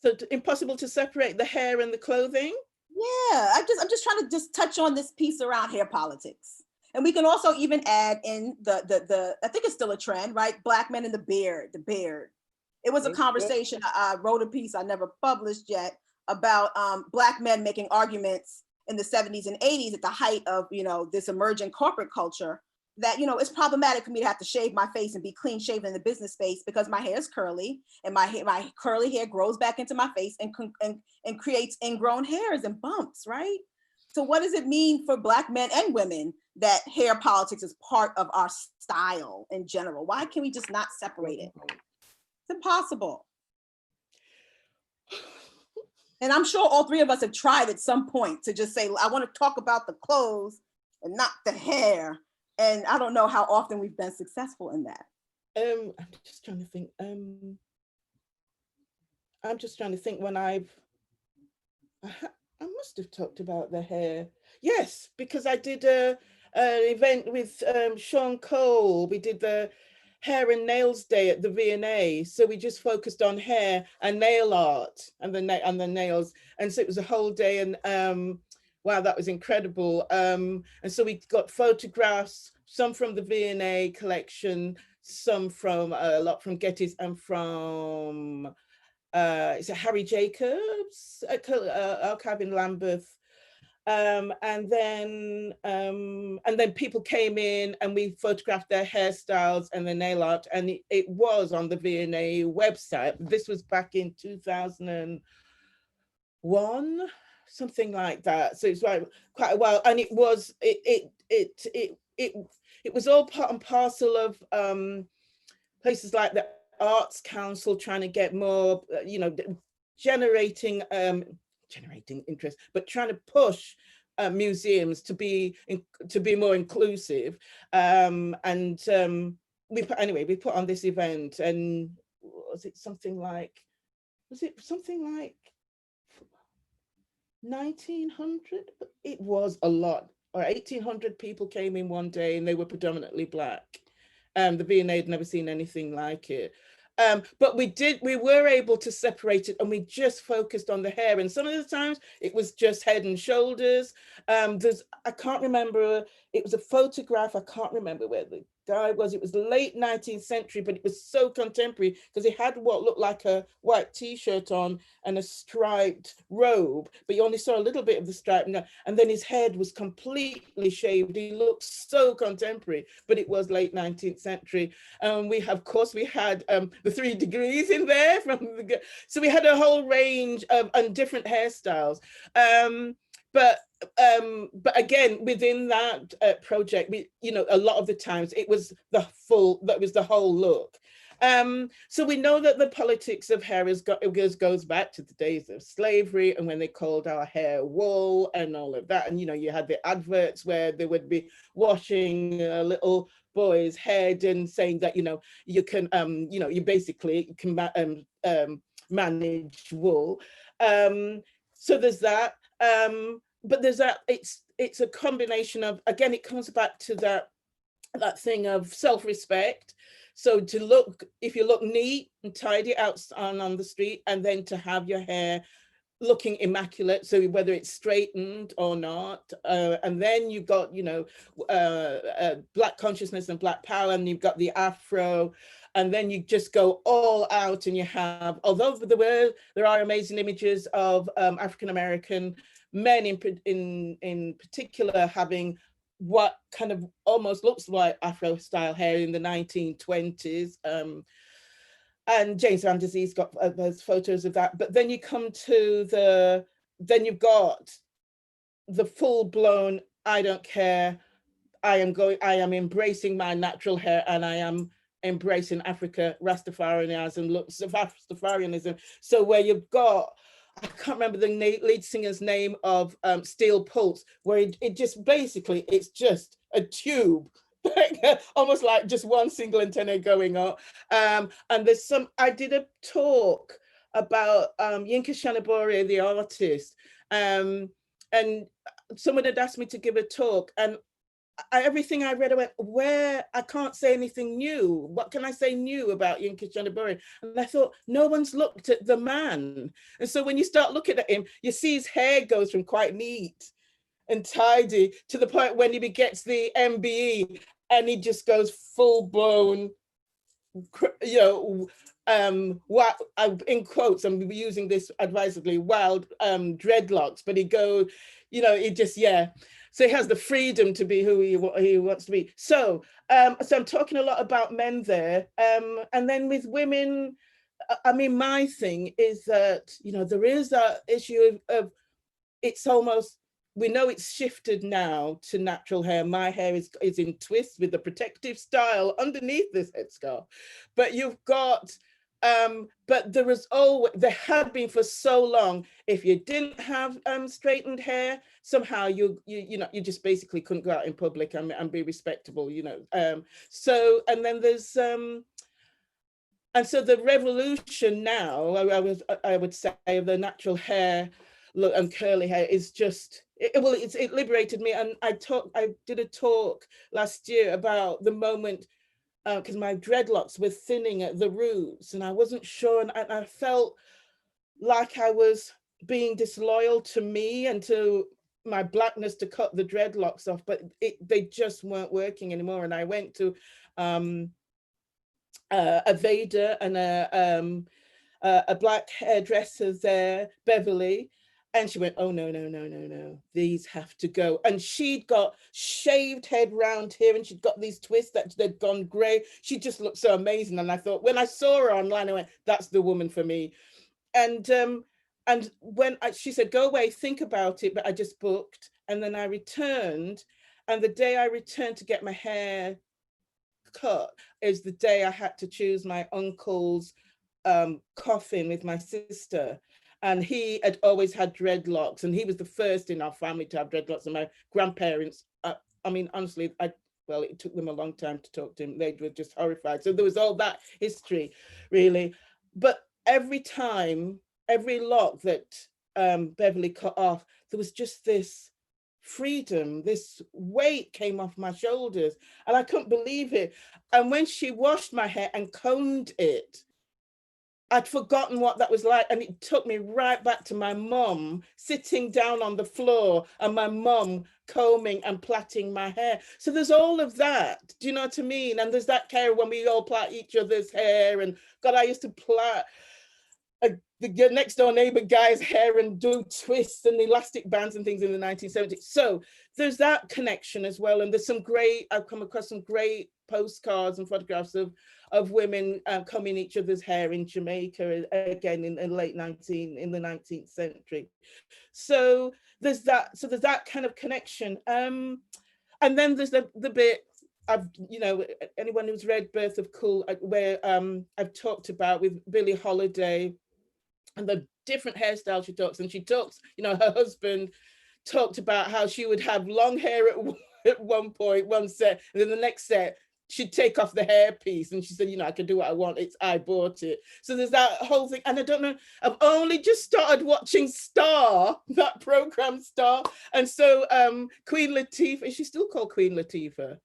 So impossible to separate the hair and the clothing? Yeah, I'm just trying to touch on this piece around hair politics. And we can also even add in the I think it's still a trend, right? Black men in the beard. It was a conversation. I wrote a piece I never published yet about Black men making arguments in the 70s and 80s at the height of, this emerging corporate culture that, it's problematic for me to have to shave my face and be clean shaven in the business space because my hair is curly and my curly hair grows back into my face and creates ingrown hairs and bumps, right? So what does it mean for Black men and women that hair politics is part of our style in general? Why can we just not separate it? It's impossible. And I'm sure all three of us have tried at some point to just say, I want to talk about the clothes and not the hair. And I don't know how often we've been successful in that. I'm just trying to think. When I must have talked about the hair. Yes, because I did an event with Sean Cole. We did the Hair and Nails Day at the V&A. So we just focused on hair and nail art and the nails. And so it was a whole day. And wow, that was incredible. And so we got photographs, some from the V&A collection, a lot from Getty's and from is it Harry Jacobs archive in Lambeth. And then people came in and we photographed their hairstyles and their nail art, and it was on the V&A website. This was back in 2001, something like that. So it's quite a while, and it was all part and parcel of places like the Arts Council trying to get more, generating interest, but trying to push museums to be more inclusive. We put on this event, and was it something like 1900? It was a lot, or 1800 people came in one day, and they were predominantly Black. The V&A had never seen anything like it. But we were able to separate it, and we just focused on the hair. And some of the times it was just head and shoulders. I can't remember, it was a photograph, I can't remember where the guy was. It was late 19th century, but it was so contemporary because he had what looked like a white t-shirt on and a striped robe, but you only saw a little bit of the stripe. And then his head was completely shaved. He looked so contemporary, but it was late 19th century. We had the 3 degrees in there so we had a whole range of and different hairstyles. But again, within that project, a lot of the times it was the whole look. So we know that the politics of hair goes back to the days of slavery, and when they called our hair wool and all of that. And, you know, you had the adverts where they would be washing a little boy's head and saying that, you know, you can, you know, you basically can manage wool. So there's that. But there's that, it's a combination of, again, it comes back to that thing of self-respect. So to look, if you look neat and tidy out on the street, and then to have your hair looking immaculate, so whether it's straightened or not, and then you've got, you know, Black consciousness and Black power, and you've got the Afro, and then you just go all out, and you have, although there are amazing images of African-American men in particular having what kind of almost looks like Afro style hair in the 1920s. And James Van Der Zee's got those photos of that. But then you come to then you've got the full blown, I don't care, I am embracing my natural hair, and I am embracing Africa Rastafarianism, looks of Rastafarianism. So where you've got, I can't remember the lead singer's name of Steel Pulse, where it just basically, it's just a tube, almost like just one single antenna going up. And there's I did a talk about Yinka Shanabore, the artist, and someone had asked me to give a talk, and everything I read, I went, where, I can't say anything new. What can I say new about Yinka Shanabore? And I thought, no one's looked at the man. And so when you start looking at him, you see his hair goes from quite neat and tidy to the point when he gets the MBE, and he just goes full blown, you know, in quotes, I'm using this advisedly, wild dreadlocks, but he goes, you know, it just, yeah. So he has the freedom to be who he wants to be. So, so I'm talking a lot about men there. And then with women, I mean, my thing is that, you know, there is that issue of it's almost, we know it's shifted now to natural hair. My hair is in twists with the protective style underneath this headscarf. But you've got, but there had been for so long, if you didn't have straightened hair, somehow you just basically couldn't go out in public and be respectable, you know. So, and then there's, and so the revolution now, I would say, of the natural hair look and curly hair is just, it liberated me. And I did a talk last year about the moment, because my dreadlocks were thinning at the roots, and I wasn't sure, and I felt like I was being disloyal to me and to my Blackness to cut the dreadlocks off, but they just weren't working anymore. And I went to Aveda and a Black hairdresser there, Beverly, and she went, oh, no, these have to go. And she'd got shaved head round here, and she'd got these twists that they'd gone gray. She just looked so amazing. And I thought, when I saw her online, I went, that's the woman for me. And when she said, go away, think about it, but I just booked. And then I returned. And the day I returned to get my hair cut is the day I had to choose my uncle's coffin with my sister. And he had always had dreadlocks, and he was the first in our family to have dreadlocks. And my grandparents, I mean, honestly, well, it took them a long time to talk to him. They were just horrified. So there was all that history, really. But every time, every lock that Beverly cut off, there was just this freedom, this weight came off my shoulders, and I couldn't believe it. And when she washed my hair and combed it, I'd forgotten what that was like. And it took me right back to my mum sitting down on the floor and my mum combing and plaiting my hair. So there's all of that. Do you know what I mean? And there's that care when we all plait each other's hair. And God, I used to plait the next door neighbor guy's hair and do twists and elastic bands and things in the 1970s. So there's that connection as well. And there's some great, I've come across some great postcards and photographs of women combing each other's hair in Jamaica, again in the 19th century. So there's that kind of connection. And then there's the bit I've, you know, anyone who's read Birth of Cool, where I've talked about with Billie Holiday and the different hairstyles she talks, and she talks, you know, her husband talked about how she would have long hair at one point, one set, and then the next set she'd take off the hair piece, and she said, you know, I can do what I want, I bought it. So there's that whole thing. And I don't know, I've only just started watching Star, that program Star, and so Queen Latifah, is she still called Queen Latifah?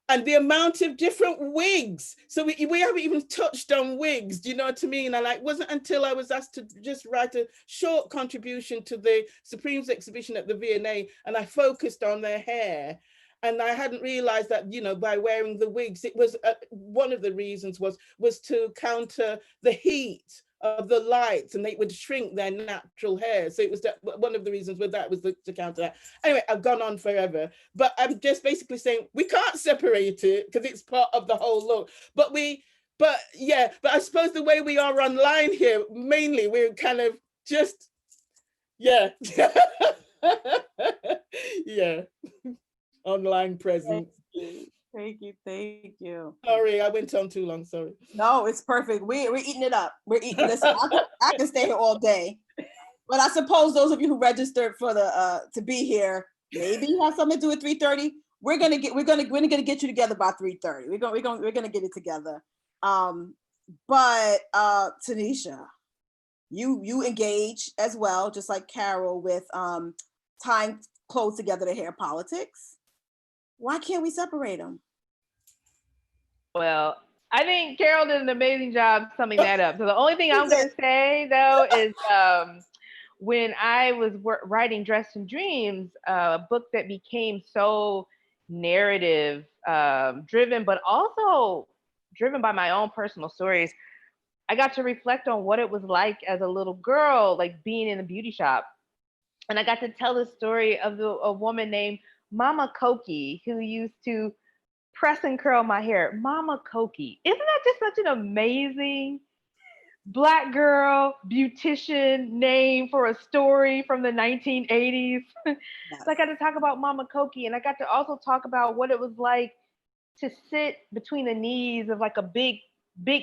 And the amount of different wigs. So we haven't even touched on wigs, do you know what I mean? And it wasn't until I was asked to just write a short contribution to the Supremes exhibition at the V&A, and I focused on their hair. And I hadn't realized that, you know, by wearing the wigs, it was, one of the reasons was to counter the heat of the lights, and they would shrink their natural hair. So it was one of the reasons with that was to counter that. Anyway, I've gone on forever, but I'm just basically saying we can't separate it because it's part of the whole look. But I suppose the way we are online here, mainly we're kind of just, yeah. Yeah, online presence. Thank you. Sorry, I went on too long, sorry. No, it's perfect. We're eating it up. We're eating this. I can stay here all day. But I suppose those of you who registered for the to be here, maybe you have something to do at 3:30. We're gonna get you together by 3:30. We're gonna get it together. But Tanisha, you engage as well, just like Carol, with tying clothes together to hair politics. Why can't we separate them? Well, I think Carol did an amazing job summing that up. So the only thing I'm going to say, though, is when I was writing Dressed in Dreams, a book that became so narrative driven, but also driven by my own personal stories, I got to reflect on what it was like as a little girl, like being in a beauty shop. And I got to tell the story of a woman named Mama Koki, who used to press and curl my hair. Mama Koki. Isn't that just such an amazing Black girl beautician name for a story from the 1980s? Yes. So I got to talk about Mama Koki, and I got to also talk about what it was like to sit between the knees of like a big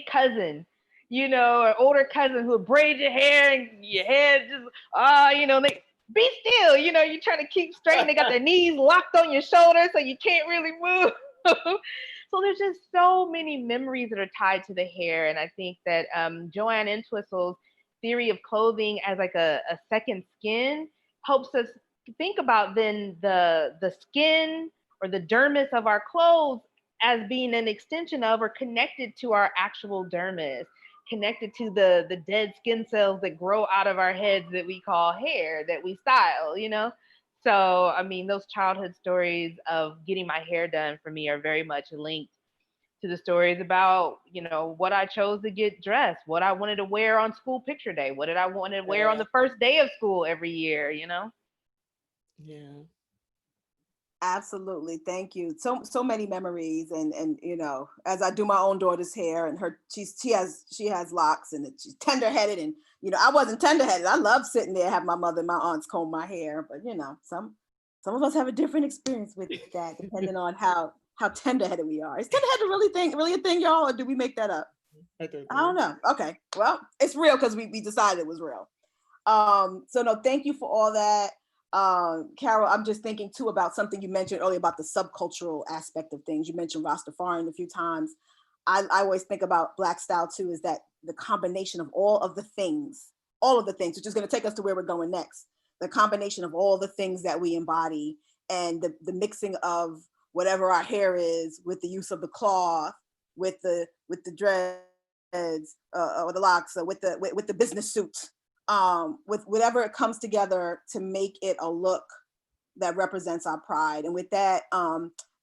cousin, you know, an older cousin who would braid your hair and your head just, you know, they be still, you know, you're trying to keep straight and they got their knees locked on your shoulders so you can't really move. So there's just so many memories that are tied to the hair. And I think that Joanne Entwistle's theory of clothing as like a second skin helps us think about then the skin or the dermis of our clothes as being an extension of or connected to our actual dermis, connected to the dead skin cells that grow out of our heads that we call hair, that we style, you know? So, I mean, those childhood stories of getting my hair done for me are very much linked to the stories about, you know, what I chose to get dressed, what I wanted to wear on school picture day, what did I want to wear on the first day of school every year, you know? Yeah. Absolutely. Thank you. So many memories, and you know, as I do my own daughter's hair, and she has locks, and she's tender-headed, and you know, I wasn't tender-headed. I love sitting there, have my mother and my aunts comb my hair, but you know, some of us have a different experience with that, depending on how tender-headed we are. Is tender-headed really a thing, y'all, or do we make that up? I don't know. Okay, well, it's real because we decided it was real. So no, thank you for all that. Carol, I'm just thinking too about something you mentioned earlier about the subcultural aspect of things. You mentioned Rastafarian a few times. I always think about Black style too, is that the combination of all of the things, which is going to take us to where we're going next. The combination of all the things that we embody, and the mixing of whatever our hair is with the use of the cloth, with the dreads or the locks, with the business suits. With whatever it comes together to make it a look that represents our pride. And with that,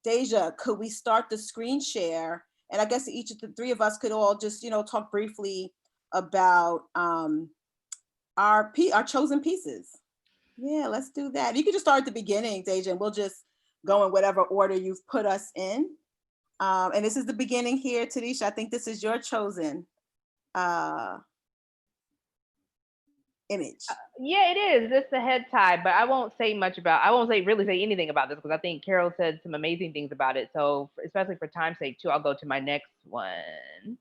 Deja, could we start the screen share? And I guess each of the three of us could all just, you know, talk briefly about our chosen pieces. Yeah, let's do that. You could just start at the beginning, Deja, and we'll just go in whatever order you've put us in. And this is the beginning here, Tanisha. I think this is your chosen. image. Yeah, it is. It's the head tie, but I won't say really say anything about this because I think Carol said some amazing things about it. So especially for time's sake too, I'll go to my next one.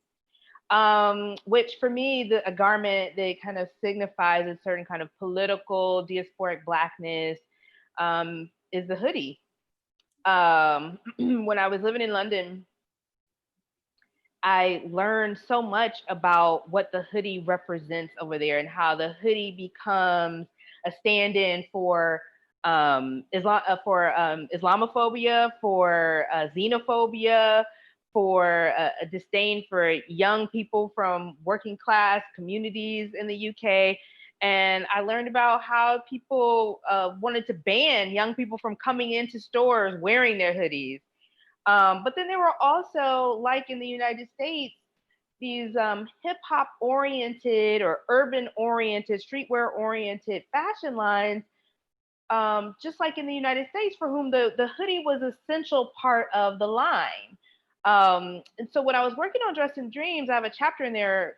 Which for me, a garment that kind of signifies a certain kind of political diasporic blackness, is the hoodie. When I was living in London, I learned so much about what the hoodie represents over there and how the hoodie becomes a stand-in for Islamophobia, for xenophobia, for a disdain for young people from working class communities in the UK. And I learned about how people wanted to ban young people from coming into stores wearing their hoodies. But then there were also, like in the United States, these hip hop oriented or urban oriented, streetwear oriented fashion lines, just like in the United States, for whom the hoodie was an essential part of the line. And so when I was working on Dressed in Dreams, I have a chapter in there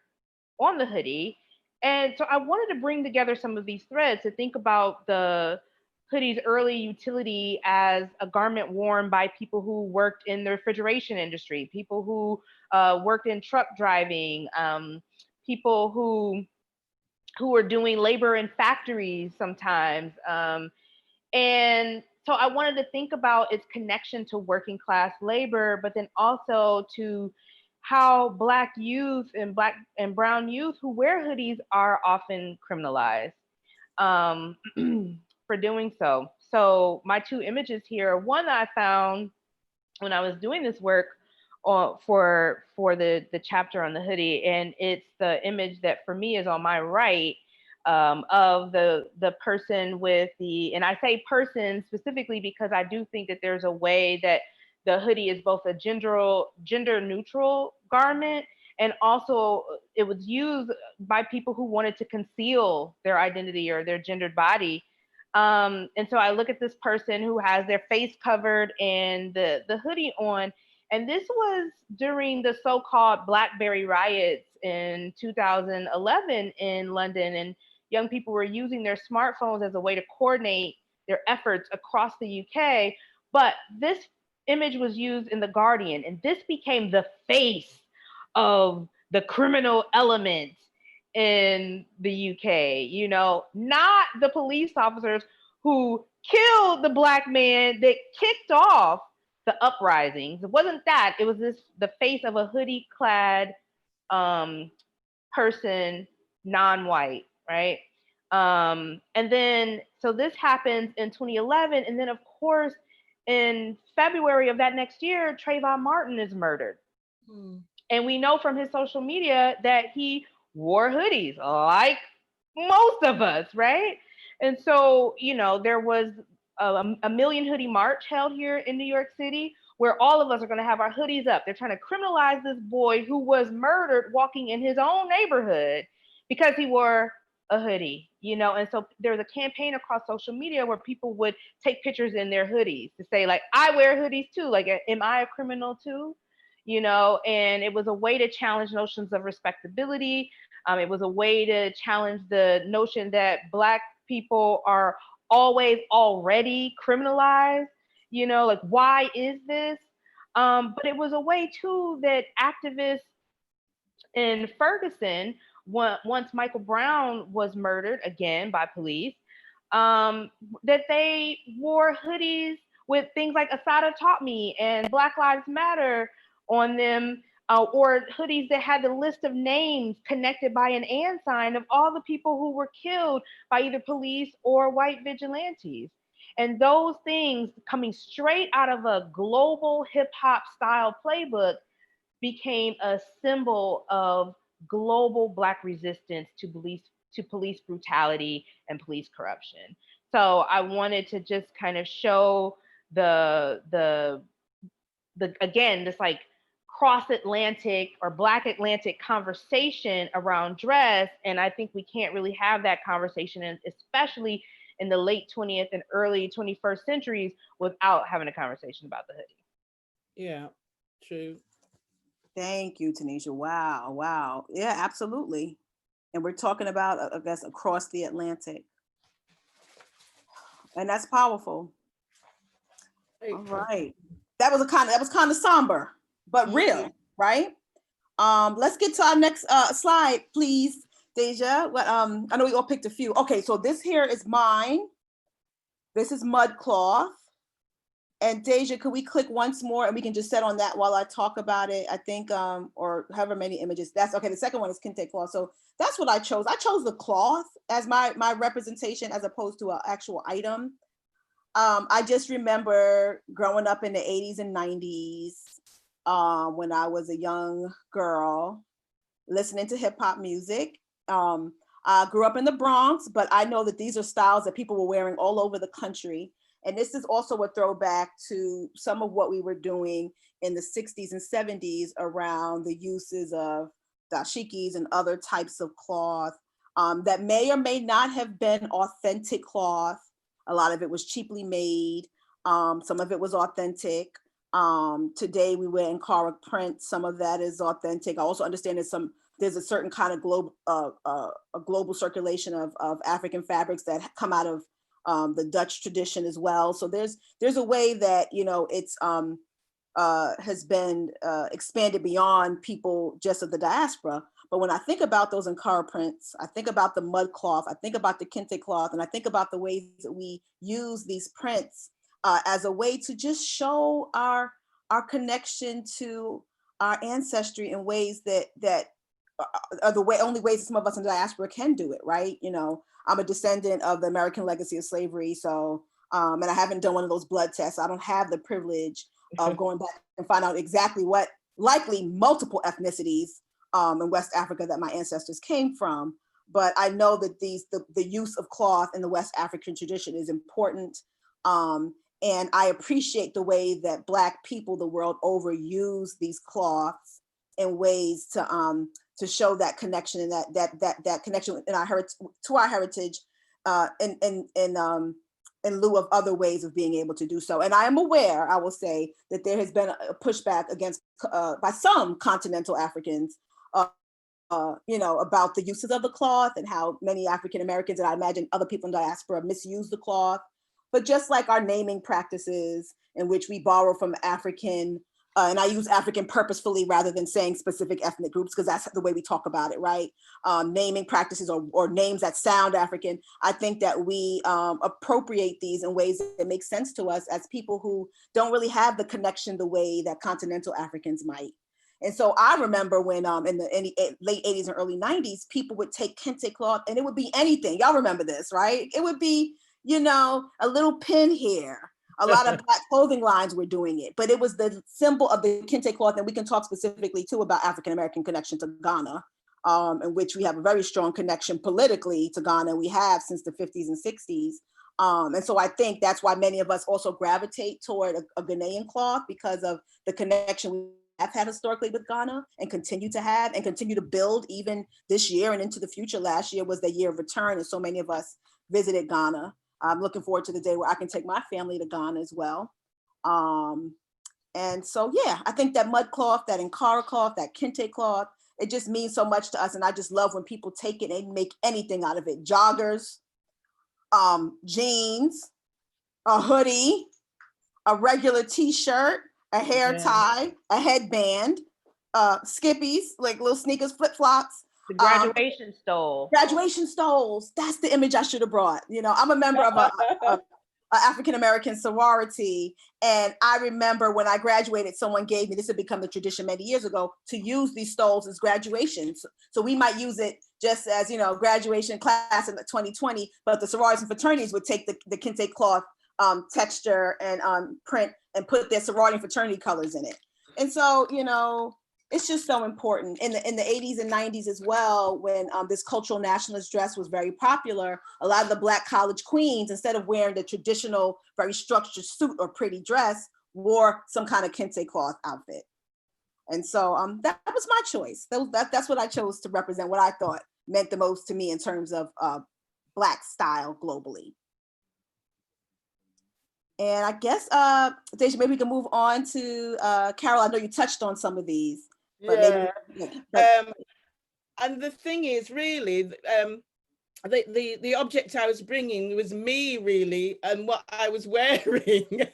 on the hoodie. And so I wanted to bring together some of these threads to think about the hoodie's early utility as a garment worn by people who worked in the refrigeration industry, people who worked in truck driving, people who were doing labor in factories sometimes. And so I wanted to think about its connection to working class labor, but then also to how Black youth and Black and brown youth who wear hoodies are often criminalized for doing so. So my two images here, one that I found when I was doing this work for the chapter on the hoodie, and it's the image that for me is on my right, of the person with the, and I say person specifically because I do think that there's a way that the hoodie is both a gender neutral garment, and also it was used by people who wanted to conceal their identity or their gendered body. And so I look at this person who has their face covered and the hoodie on, and this was during the so-called Blackberry riots in 2011 in London, and young people were using their smartphones as a way to coordinate their efforts across the UK. But this image was used in The Guardian, and this became the face of the criminal element in the UK, you know, not the police officers who killed the Black man that kicked off the uprisings. It wasn't that, it was the face of a hoodie clad person, non-white, right? And then, so this happens in 2011. And then of course, in February of that next year, Trayvon Martin is murdered. And we know from his social media that he wore hoodies like most of us, right? And so, you know, there was a Million Hoodie March held here in New York City where all of us are going to have our hoodies up. They're trying to criminalize this boy who was murdered walking in his own neighborhood because he wore a hoodie, you know? And so there was a campaign across social media where people would take pictures in their hoodies to say like, I wear hoodies too. Like, am I a criminal too? You know, and it was a way to challenge notions of respectability. It was a way to challenge the notion that Black people are always already criminalized. You know, like, why is this? But it was a way too that activists in Ferguson, once Michael Brown was murdered again by police, that they wore hoodies with things like Asada Taught Me and Black Lives Matter on them, or hoodies that had the list of names connected by an and sign of all the people who were killed by either police or white vigilantes. And those things coming straight out of a global hip hop style playbook became a symbol of global Black resistance to police brutality and police corruption. So I wanted to just kind of show the again, this like cross-Atlantic or Black Atlantic conversation around dress. And I think we can't really have that conversation, and especially in the late 20th and early 21st centuries, without having a conversation about the hoodie. Yeah, true. Thank you, Tanisha. Wow, wow. Yeah, absolutely. And we're talking about, I guess, across the Atlantic. And that's powerful. All right. That was kind of somber, but real, right? Let's get to our next slide, please, Deja. I know we all picked a few. Okay, so this here is mine. This is mud cloth. And Deja, could we click once more and we can just set on that while I talk about it? I think, or however many images. That's okay. The second one is kente cloth. So that's what I chose. I chose the cloth as my representation as opposed to an actual item. I just remember growing up in the 80s and 90s when I was a young girl, listening to hip hop music. I grew up in the Bronx, but I know that these are styles that people were wearing all over the country. And this is also a throwback to some of what we were doing in the 60s and 70s around the uses of dashikis and other types of cloth that may or may not have been authentic cloth. A lot of it was cheaply made. Some of it was authentic. Today we wear Ankara print. Some of that is authentic. I also understand there's a certain kind of a global circulation of African fabrics that come out of the Dutch tradition as well. So there's a way that, you know, it's has been expanded beyond people just of the diaspora. But when I think about those Ankara prints, I think about the mud cloth, I think about the kente cloth, and I think about the ways that we use these prints as a way to just show our connection to our ancestry in ways that are the only ways that some of us in the diaspora can do it, right? You know, I'm a descendant of the American legacy of slavery, so and I haven't done one of those blood tests. I don't have the privilege of going back and find out exactly what likely multiple ethnicities in West Africa that my ancestors came from. But I know that the use of cloth in the West African tradition is important. And I appreciate the way that Black people the world over use these cloths in ways to show that connection and that connection in to our heritage in lieu of other ways of being able to do so. And I am aware, I will say, that there has been a pushback against by some continental Africans, you know, about the uses of the cloth and how many African Americans, and I imagine other people in diaspora, misuse the cloth. But just like our naming practices, in which we borrow from African, and I use African purposefully rather than saying specific ethnic groups, because that's the way we talk about it, right? Naming practices or names that sound African. I think that we appropriate these in ways that make sense to us as people who don't really have the connection the way that continental Africans might. And so I remember when in the late 80s and early 90s, people would take kente cloth and it would be anything. Y'all remember this, right? It would be, you know, a little pin here. A lot of Black clothing lines were doing it, but it was the symbol of the kente cloth. And we can talk specifically too about African-American connection to Ghana, in which we have a very strong connection politically to Ghana. We have since the 50s and 60s. And so I think that's why many of us also gravitate toward a Ghanaian cloth, because of the connection we have had historically with Ghana and continue to have and continue to build even this year and into the future. Last year was the year of return, and so many of us visited Ghana. I'm looking forward to the day where I can take my family to Ghana as well. And so, yeah, I think that mud cloth, that Ankara cloth, that kente cloth, it just means so much to us. And I just love when people take it and make anything out of it. Joggers, jeans, a hoodie, a regular t-shirt, a hair tie, a headband, skippies, like little sneakers, flip-flops. The graduation stole. Graduation stoles. That's the image I should have brought. You know, I'm a member of a African-American sorority. And I remember when I graduated, someone gave me, this had become the tradition many years ago, to use these stoles as graduations. So we might use it just as, you know, graduation class in 2020, but the sororities and fraternities would take the kente cloth texture and print and put their sorority and fraternity colors in it. And so, you know, it's just so important. In the 80s and 90s as well, when this cultural nationalist dress was very popular, a lot of the Black college queens, instead of wearing the traditional, very structured suit or pretty dress, wore some kind of kente cloth outfit. And so that was my choice. That's what I chose to represent what I thought meant the most to me in terms of Black style globally. And I guess, Deja, maybe we can move on to Carol. I know you touched on some of these. Yeah. the thing is really, the object I was bringing was me really, and what I was wearing.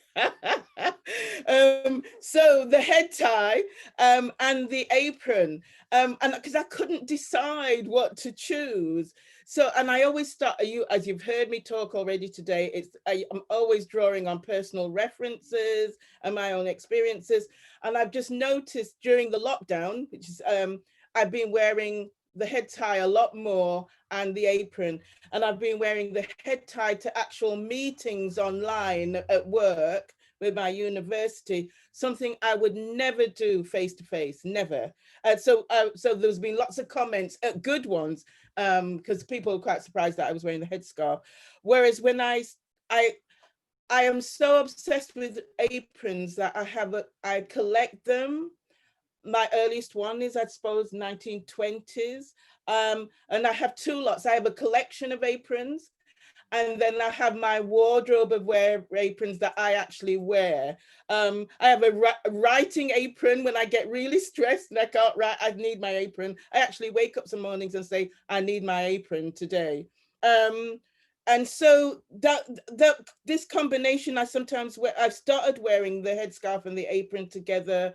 So the head tie and the apron, and because I couldn't decide what to choose. So, and I always start, as you've heard me talk already today, I'm always drawing on personal references and my own experiences. And I've just noticed during the lockdown, which is, I've been wearing the head tie a lot more and the apron. And I've been wearing the head tie to actual meetings online at work with my university, something I would never do face to face, never. So there's been lots of comments, good ones, because people are quite surprised that I was wearing the headscarf. Whereas when I am so obsessed with aprons that I collect them. My earliest one is, I suppose, 1920s. And I have two lots. I have a collection of aprons, and then I have my wardrobe of aprons that I actually wear. I have a writing apron when I get really stressed and I can't write, I need my apron. I actually wake up some mornings and say, I need my apron today. And so this combination, I sometimes wear, I've started wearing the headscarf and the apron together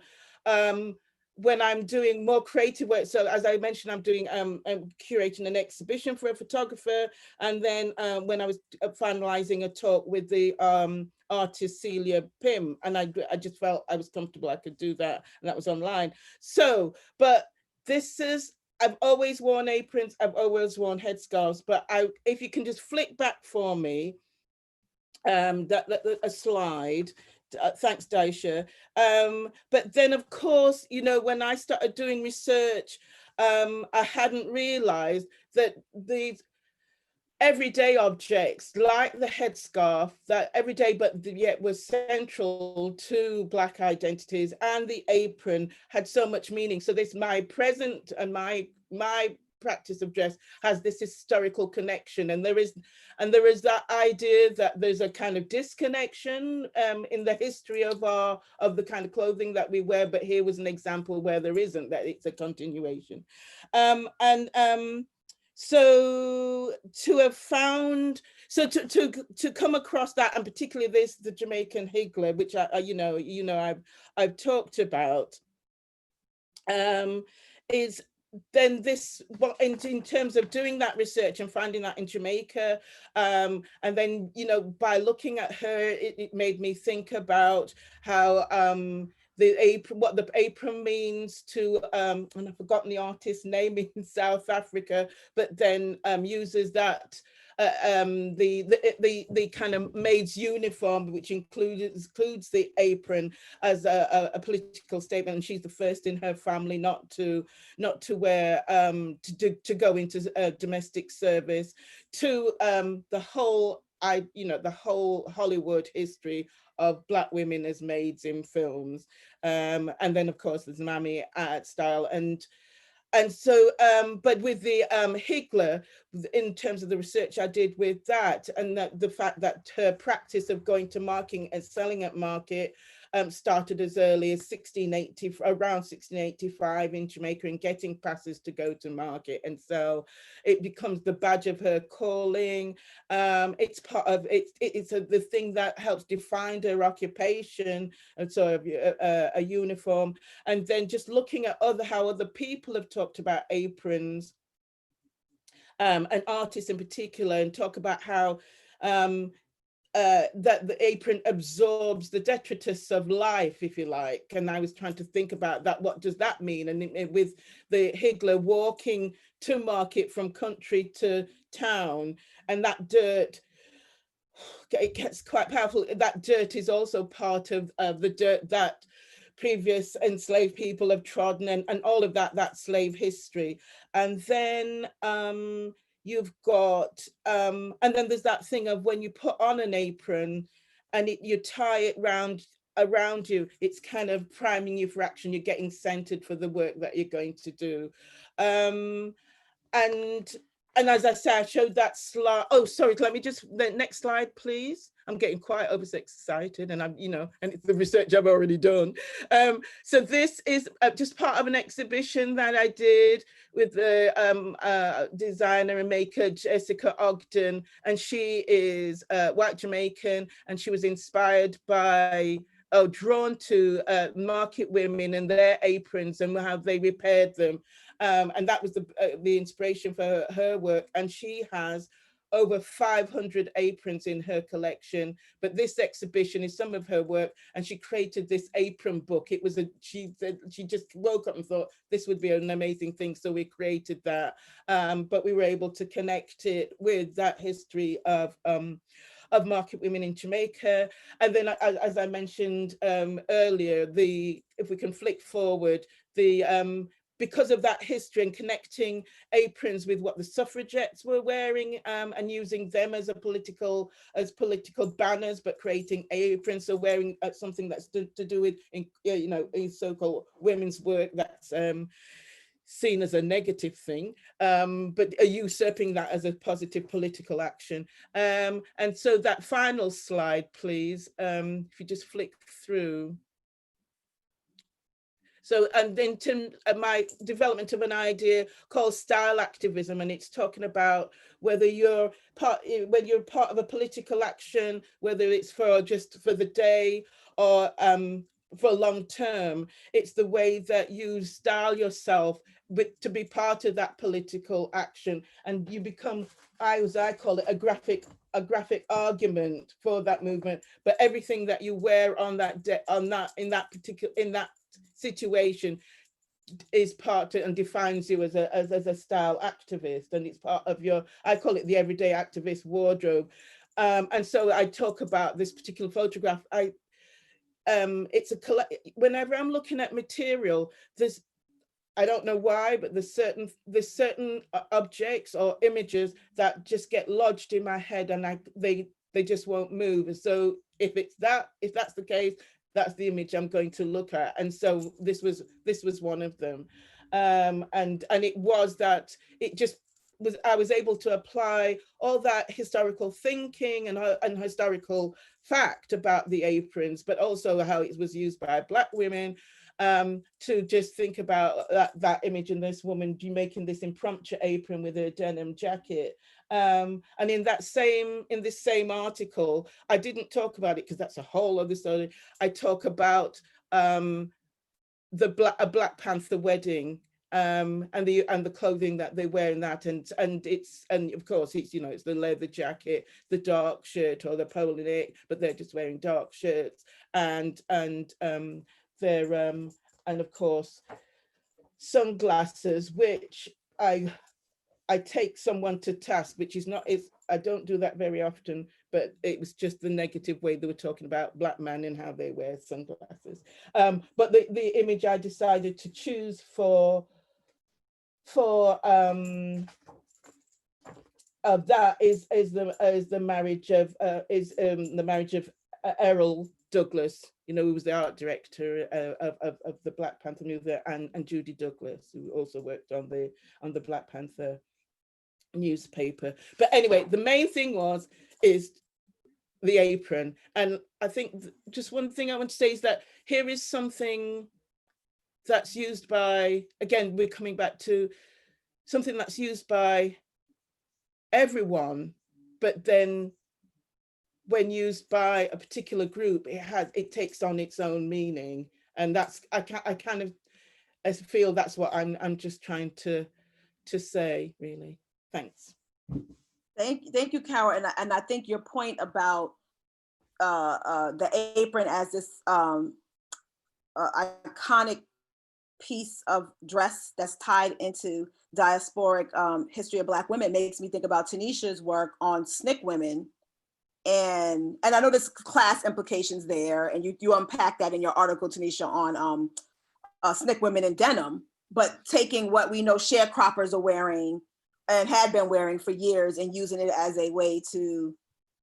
when I'm doing more creative work. So as I mentioned, I'm curating an exhibition for a photographer. And then when I was finalizing a talk with the artist Celia Pym, and I just felt I was comfortable I could do that, and that was online. So, but I've always worn aprons, I've always worn headscarves, but if you can just flick back for me, a slide. Thanks, Daisha. But then, of course, you know, when I started doing research, I hadn't realized that these everyday objects like the headscarf, that everyday but yet was central to Black identities, and the apron had so much meaning. So this, my present and my practice of dress has this historical connection, and there is that idea that there's a kind of disconnection in the history of the kind of clothing that we wear, but here was an example where there isn't, that it's a continuation. So to have found, so to come across that, and particularly the Jamaican Higgler, which I've talked about, is then this, in terms of doing that research and finding that in Jamaica, and then, you know, by looking at her, it made me think about how what the apron means to, and I've forgotten the artist's name in South Africa, but then uses that, the kind of maid's uniform, which includes the apron, as a political statement. And she's the first in her family not to wear, to go into domestic service, to the whole Hollywood history of Black women as maids in films. And then, of course, there's Mammy art style. And so, but with the Higgler, in terms of the research I did with that, and the fact that her practice of going to market and selling at market started as early as around 1685 in Jamaica, and getting passes to go to market. And so it becomes the badge of her calling. It's part of it's the thing that helps define her occupation, and so a uniform. And then just looking at how other people have talked about aprons, and artists in particular, and talk about how that the apron absorbs the detritus of life, if you like. And I was trying to think about that. What does that mean? And with the Higgler walking to market from country to town, and that dirt, it gets quite powerful. That dirt is also part of the dirt that previous enslaved people have trodden, and all of that slave history. And then you've got, and then there's that thing of when you put on an apron and you tie it around you, it's kind of priming you for action. You're getting centered for the work that you're going to do. And as I say, I showed that slide. Oh, sorry, let me just, the next slide, please. I'm getting quite overexcited, and I'm, you know, and it's the research I've already done. So this is just part of an exhibition that I did with the designer and maker Jessica Ogden, and she is white Jamaican, and she was inspired by, drawn to market women and their aprons and how they repaired them. And that was the inspiration for her work. And she has over 500 aprons in her collection, but this exhibition is some of her work, and she created this apron book. It was she just woke up and thought this would be an amazing thing, so we created that. But we were able to connect it with that history of market women in Jamaica. And then, as I mentioned earlier, if we can flick forward, because of that history and connecting aprons with what the suffragettes were wearing, and using them as political banners, but creating aprons, so wearing something that's to do with, you know, in so-called women's work that's seen as a negative thing, but usurping that as a positive political action. And so that final slide, please, if you just flick through. So, and then to my development of an idea called style activism, and it's talking about whether you're part of a political action, whether it's just for the day or for long term. It's the way that you style yourself to be part of that political action, and you become, as I call it, a graphic argument for that movement. But everything that you wear on that day, in that situation, is part of and defines you as a style activist, and it's part of your, I call it the everyday activist wardrobe. And so I talk about this particular photograph. Whenever I'm looking at material, I don't know why, but there's certain objects or images that just get lodged in my head, and they just won't move. And so if that's the case, that's the image I'm going to look at. And so this was one of them. And it was that I was able to apply all that historical thinking and historical fact about the aprons, but also how it was used by Black women, to just think about that image in this woman making this impromptu apron with her denim jacket. And in this same article, I didn't talk about it because that's a whole other story. I talk about a Black Panther wedding, and the clothing that they wear in that, and of course it's, you know, it's the leather jacket, the dark shirt, or the polo neck, but they're just wearing dark shirts, and they're and of course sunglasses, which I take someone to task, which is not, I don't do that very often, but it was just the negative way they were talking about Black men and how they wear sunglasses. But the image I decided to choose for that is the marriage of Errol Douglas, you know, who was the art director of the Black Panther movie, and Judy Douglas, who also worked on the Black Panther newspaper. But anyway, the main thing is the apron. And I think just one thing I want to say is that here is something that's used by, again, we're coming back to something that's used by everyone, but then when used by a particular group, it takes on its own meaning. And that's, I feel that's what I'm just trying to say, really. Thanks. Thank you, Carol. And I think your point about the apron as this iconic piece of dress that's tied into diasporic history of Black women makes me think about Tanisha's work on SNCC women. And I know there's class implications there, and you unpack that in your article, Tanisha, on SNCC women in denim, but taking what we know sharecroppers are wearing and had been wearing for years and using it as a way to,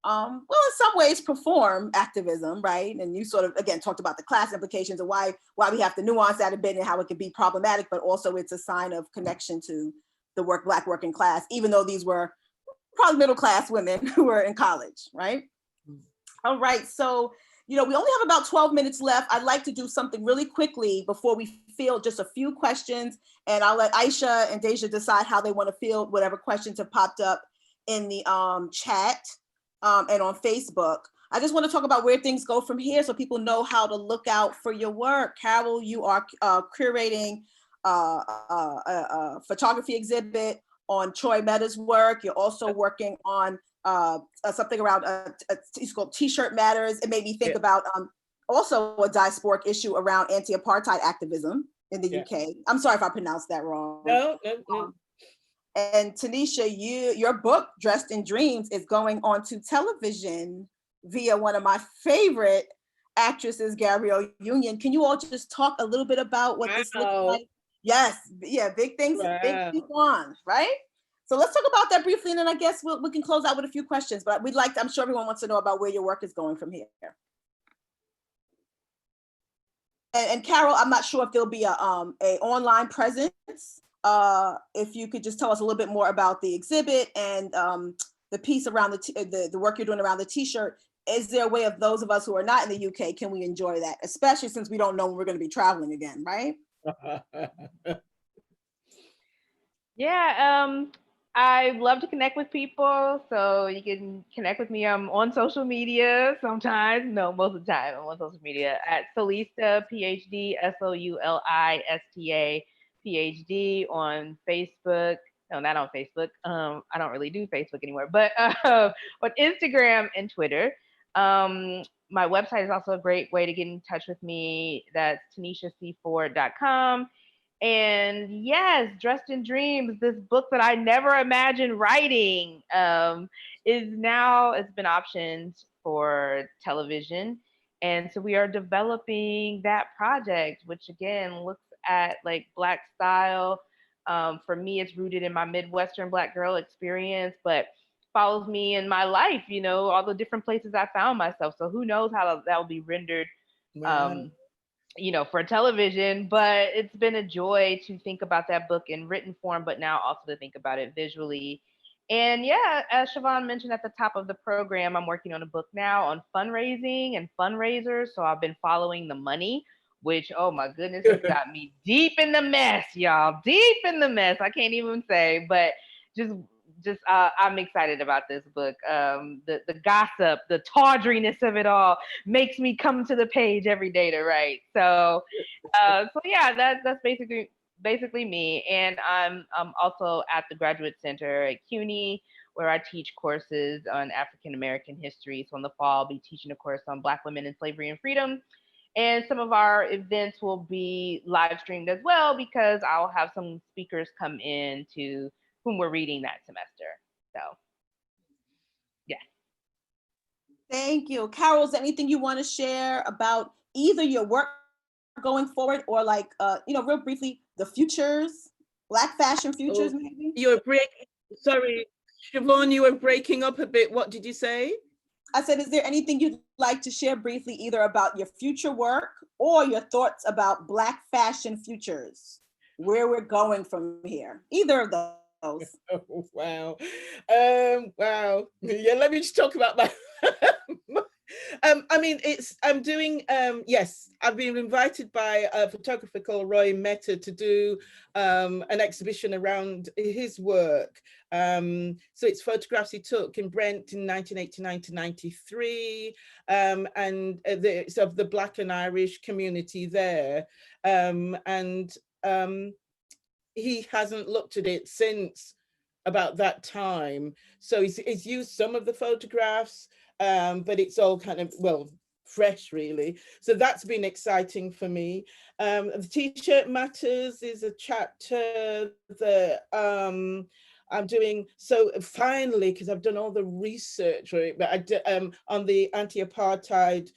well, in some ways perform activism, right? And you sort of, again, talked about the class implications of why we have to nuance that a bit and how it can be problematic, but also it's a sign of connection to the Black working class, even though these were probably middle-class women who were in college, right? All right, so we only have about 12 minutes left. I'd like to do something really quickly before we field just a few questions, and I'll let Aisha and Deja decide how they want to field whatever questions have popped up in the chat and on Facebook. I just want to talk about where things go from here so people know how to look out for your work. Carol, you are curating a photography exhibit on Troy Mehta's work. You're also working on something around it's called T-shirt Matters. It made me think about also a diasporic issue around anti-apartheid activism in the UK. I'm sorry if I pronounced that wrong. No. And Tanisha, your book, Dressed in Dreams, is going on to television via one of my favorite actresses, Gabrielle Union. Can you all just talk a little bit about what this looks like? Yes, yeah, big things on, right? So let's talk about that briefly, and then I guess we can close out with a few questions. But I'm sure everyone wants to know about where your work is going from here. And Carol, I'm not sure if there'll be a online presence. If you could just tell us a little bit more about the exhibit and the piece around the work you're doing around the T-shirt. Is there a way of those of us who are not in the UK, can we enjoy that? Especially since we don't know when we're going to be traveling again, right? Yeah, I love to connect with people, so you can connect with me. I'm on social media sometimes. No, most of the time I'm on social media at Soulista PhD, SOULISTA PhD on Facebook. No, not on Facebook. I don't really do Facebook anymore, but on Instagram and Twitter. My website is also a great way to get in touch with me. That's TanishaC4.com. And yes, Dressed in Dreams, this book that I never imagined writing, it's been optioned for television. And so we are developing that project, which again looks at like Black style. For me, it's rooted in my Midwestern Black girl experience, but follows me in my life, all the different places I found myself. So who knows how that will be rendered, for television, but it's been a joy to think about that book in written form, but now also to think about it visually. And yeah, as Siobhan mentioned at the top of the program, I'm working on a book now on fundraising and fundraisers. So I've been following the money, which, oh my goodness, has got me deep in the mess, y'all, deep in the mess. I can't even say, but just I'm excited about this book. The gossip, the tawdriness of it all makes me come to the page every day to write. So yeah, that's basically me. And I'm also at the Graduate Center at CUNY, where I teach courses on African American history. So in the fall, I'll be teaching a course on Black women in slavery and freedom. And some of our events will be live streamed as well, because I'll have some speakers come in to whom we're reading that semester. So, yeah. Thank you. Carol, is there anything you want to share about either your work going forward or like, real briefly, the futures, Black fashion futures, maybe? Sorry, Siobhan, you were breaking up a bit. What did you say? I said, is there anything you'd like to share briefly, either about your future work or your thoughts about Black fashion futures, where we're going from here? Either of those. Oh, wow. Wow. Yeah, let me just talk about my I'm doing yes, I've been invited by a photographer called Roy Mehta to do an exhibition around his work. So it's photographs he took in Brent in 1989 to 93, and it's of the Black and Irish community there. He hasn't looked at it since about that time. So he's used some of the photographs, but it's all kind of, fresh really. So that's been exciting for me. The T-shirt Matters is a chapter that I'm doing. So finally, because I've done all the research, right, but on the anti-apartheid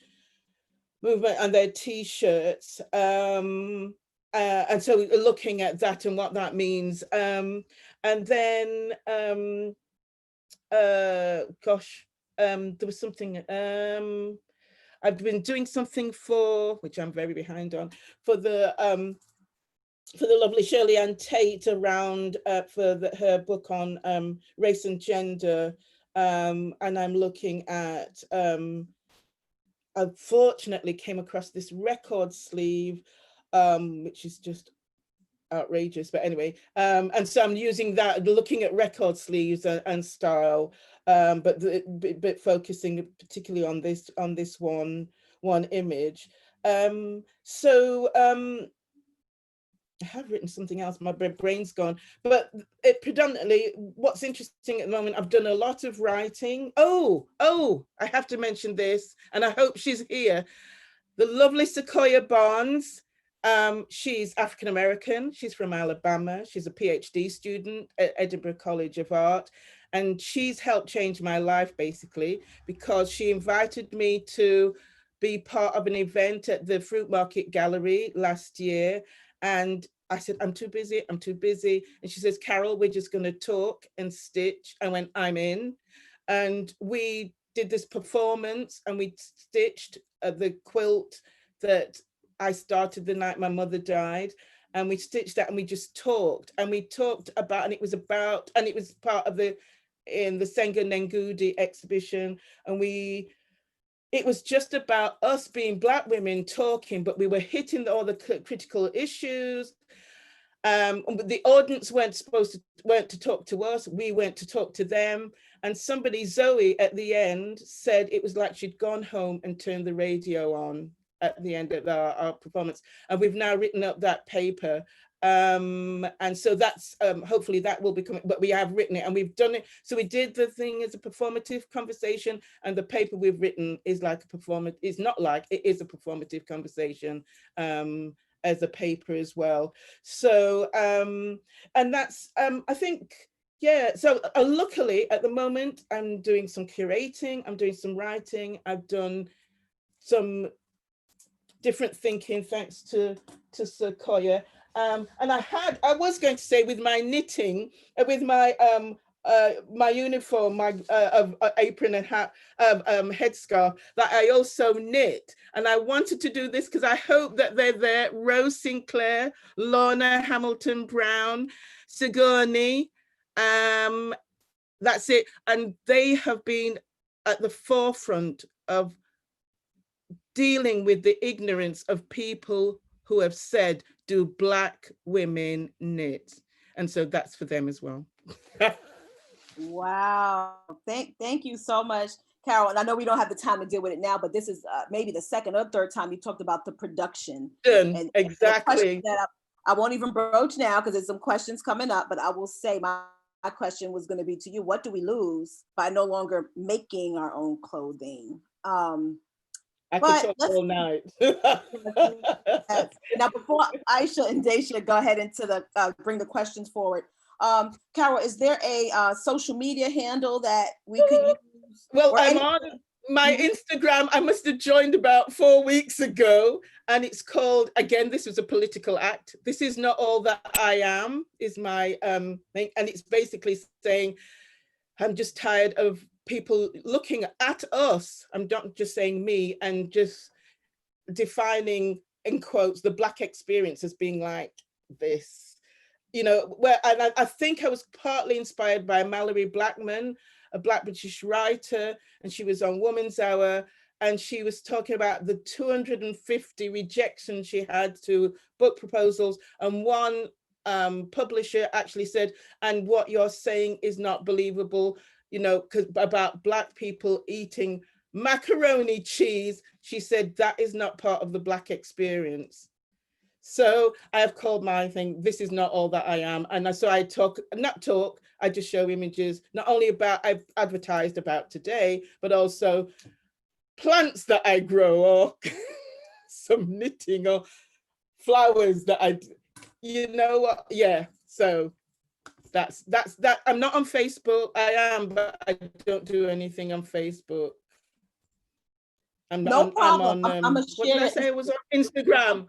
movement and their T-shirts. And so looking at that and what that means. And then, there was something, I've been doing something for, which I'm very behind on, for the lovely Shirley Ann Tate around her book on race and gender. And I'm looking at unfortunately came across this record sleeve, which is just outrageous, but anyway, and so I'm using that, looking at record sleeves and style, but focusing particularly on this one image. I have written something else, my brain's gone, but it predominantly, what's interesting at the moment, I've done a lot of writing. Oh, I have to mention this, and I hope she's here. The lovely Sequoia Barnes. She's African-American, she's from Alabama, she's a PhD student at Edinburgh College of Art, and she's helped change my life basically, because she invited me to be part of an event at the Fruit Market Gallery last year. And I said, I'm too busy. And she says, Carol, we're just going to talk and stitch. I went, I'm in. And we did this performance and we stitched the quilt that I started the night my mother died. And we stitched that and we just talked. And we talked about, and it was part of in the Senga Nengudi exhibition. And it was just about us being Black women talking, but we were hitting all the critical issues. The audience weren't to talk to us, we went to talk to them. And somebody, Zoe, at the end said it was like she'd gone home and turned the radio on at the end of our performance. And we've now written up that paper. And so that's hopefully that will become, but we have written it and we've done it. So we did the thing as a performative conversation, and the paper we've written is like a performative, it's not like, it is a performative conversation as a paper as well. So, and that's, I think, yeah, so luckily at the moment, I'm doing some curating, I'm doing some writing, I've done some different thinking thanks to Sequoia. And I was going to say with my knitting, with my my uniform, my apron and hat, headscarf, that I also knit. And I wanted to do this because I hope that they're there. Rose Sinclair, Lorna Hamilton Brown, Sigourney, that's it. And they have been at the forefront of dealing with the ignorance of people who have said, do Black women knit? And so that's for them as well. Wow, thank you so much, Carol. And I know we don't have the time to deal with it now, but this is maybe the second or third time you talked about the production. And exactly. That I won't even broach now because there's some questions coming up, but I will say my question was going to be to you. What do we lose by no longer making our own clothing? I could talk all night. Now, before Aisha and Daisha go ahead into the bring the questions forward, Carol, is there a social media handle that we could use? Well, I'm on my Instagram. I must have joined about 4 weeks ago, and it's called, again, this was a political act. This is not all that I am, is my thing. And it's basically saying, I'm just tired of people looking at us, I'm not just saying me, and just defining, in quotes, the Black experience as being like this, you know, and I think I was partly inspired by Mallory Blackman, a Black British writer, and she was on Woman's Hour, and she was talking about the 250 rejections she had to book proposals, and one publisher actually said, and what you're saying is not believable, you know, because about Black people eating macaroni cheese, she said that is not part of the Black experience. So I have called my thing, this is not all that I am. And so I I just show images, not only about, I've advertised about today, but also plants that I grow, or some knitting, or flowers that you know what, yeah. So that's that. I'm not on Facebook. I am, but I don't do anything on Facebook. I'm not. No problem. I'm what did I say? It was on Instagram.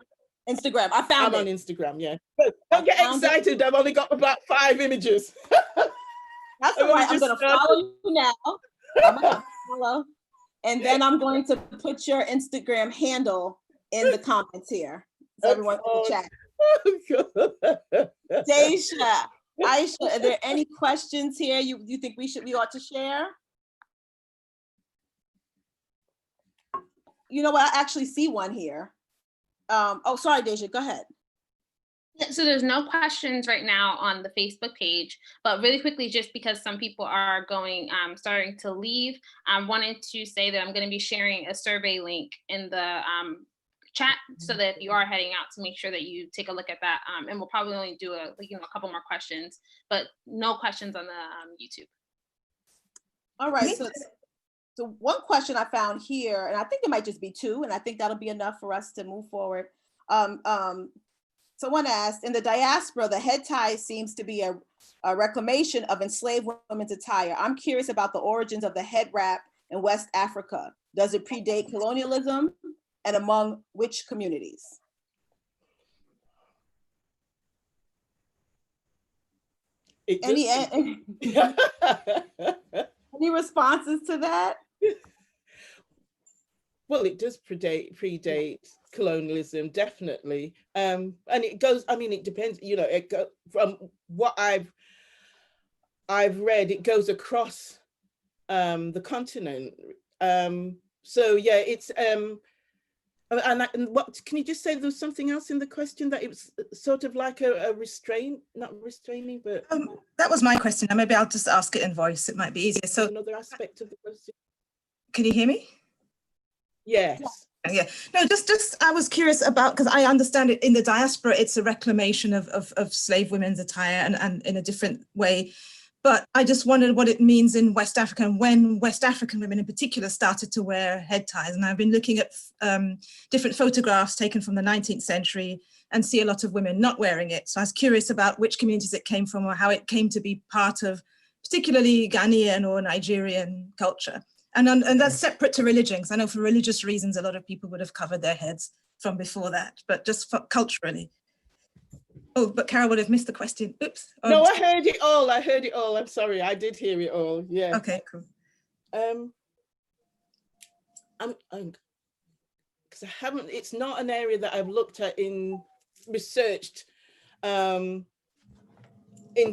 Instagram. I found it. I'm on Instagram. Yeah. Don't get excited. I've only got about 5 images. That's all right. I'm gonna follow you now. I'm gonna follow, and then I'm going to put your Instagram handle in the comments here, so everyone can chat. Daisha, Aisha, are there any questions here you think we ought to share? you know what? I actually see one here. Oh, sorry, Deja, go ahead. So there's no questions right now on the Facebook page, but really quickly, just because some people are starting to leave, I wanted to say that I'm going to be sharing a survey link in the chat, so that if you are heading out, to make sure that you take a look at that. And we'll probably only do a couple more questions, but no questions on the YouTube. All right, so one question I found here, and I think it might just be two, and I think that'll be enough for us to move forward. Someone asked, in the diaspora, the head tie seems to be a reclamation of enslaved women's attire. I'm curious about the origins of the head wrap in West Africa. Does it predate colonialism, and among which communities? Any responses to that? Well, it does predate colonialism, definitely. And it goes, I mean, it depends, from what I've read, it goes across the continent. So yeah, it's, and what, can you just say there was something else in the question, that it was sort of like a restraint, not restraining, but. That was my question. And maybe I'll just ask it in voice. It might be easier. So another aspect of the question. Can you hear me? Yes. Yeah, no, just I was curious about, because I understand it in the diaspora, it's a reclamation of slave women's attire and in a different way. But I just wondered what it means in West Africa, and when West African women in particular started to wear head ties. And I've been looking at different photographs taken from the 19th century and see a lot of women not wearing it. So I was curious about which communities it came from, or how it came to be part of particularly Ghanaian or Nigerian culture. And that's separate to religion, because I know for religious reasons, a lot of people would have covered their heads from before that, but just culturally. Oh, but Carol would have missed the question. Oops. No, I heard it all. I'm sorry, I did hear it all. Yeah. Okay, cool. Because I haven't, it's not an area that I've looked at researched in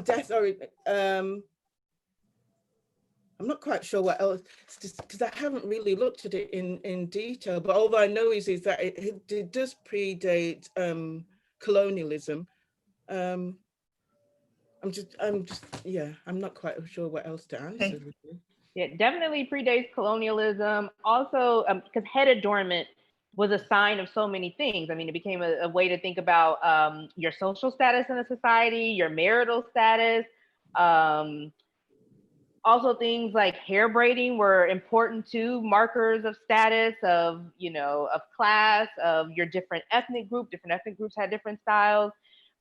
depth, or I'm not quite sure what else, because I haven't really looked at it in detail, but all I know is that it does predate colonialism. I'm not quite sure what else to answer. Okay. Yeah, definitely predates colonialism. Also, because head adornment was a sign of so many things. I mean, it became a way to think about your social status in a society, your marital status. Also, things like hair braiding were important too, markers of status, of class, of your different ethnic group. Different ethnic groups had different styles.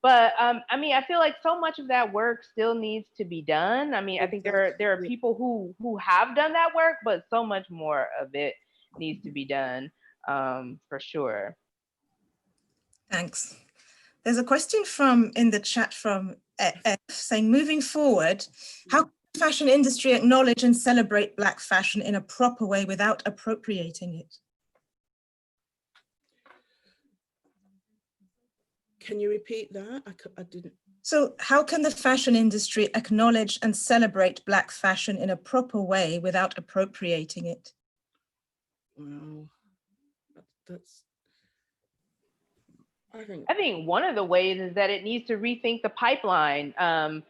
But I mean, I feel like so much of that work still needs to be done. I mean, I think there are people who have done that work, but so much more of it needs to be done, for sure. Thanks. There's a question in the chat from F saying, moving forward, how can the fashion industry acknowledge and celebrate Black fashion in a proper way without appropriating it? Can you repeat that? I didn't. So how can the fashion industry acknowledge and celebrate Black fashion in a proper way without appropriating it? Well, I think one of the ways is that it needs to rethink the pipeline, and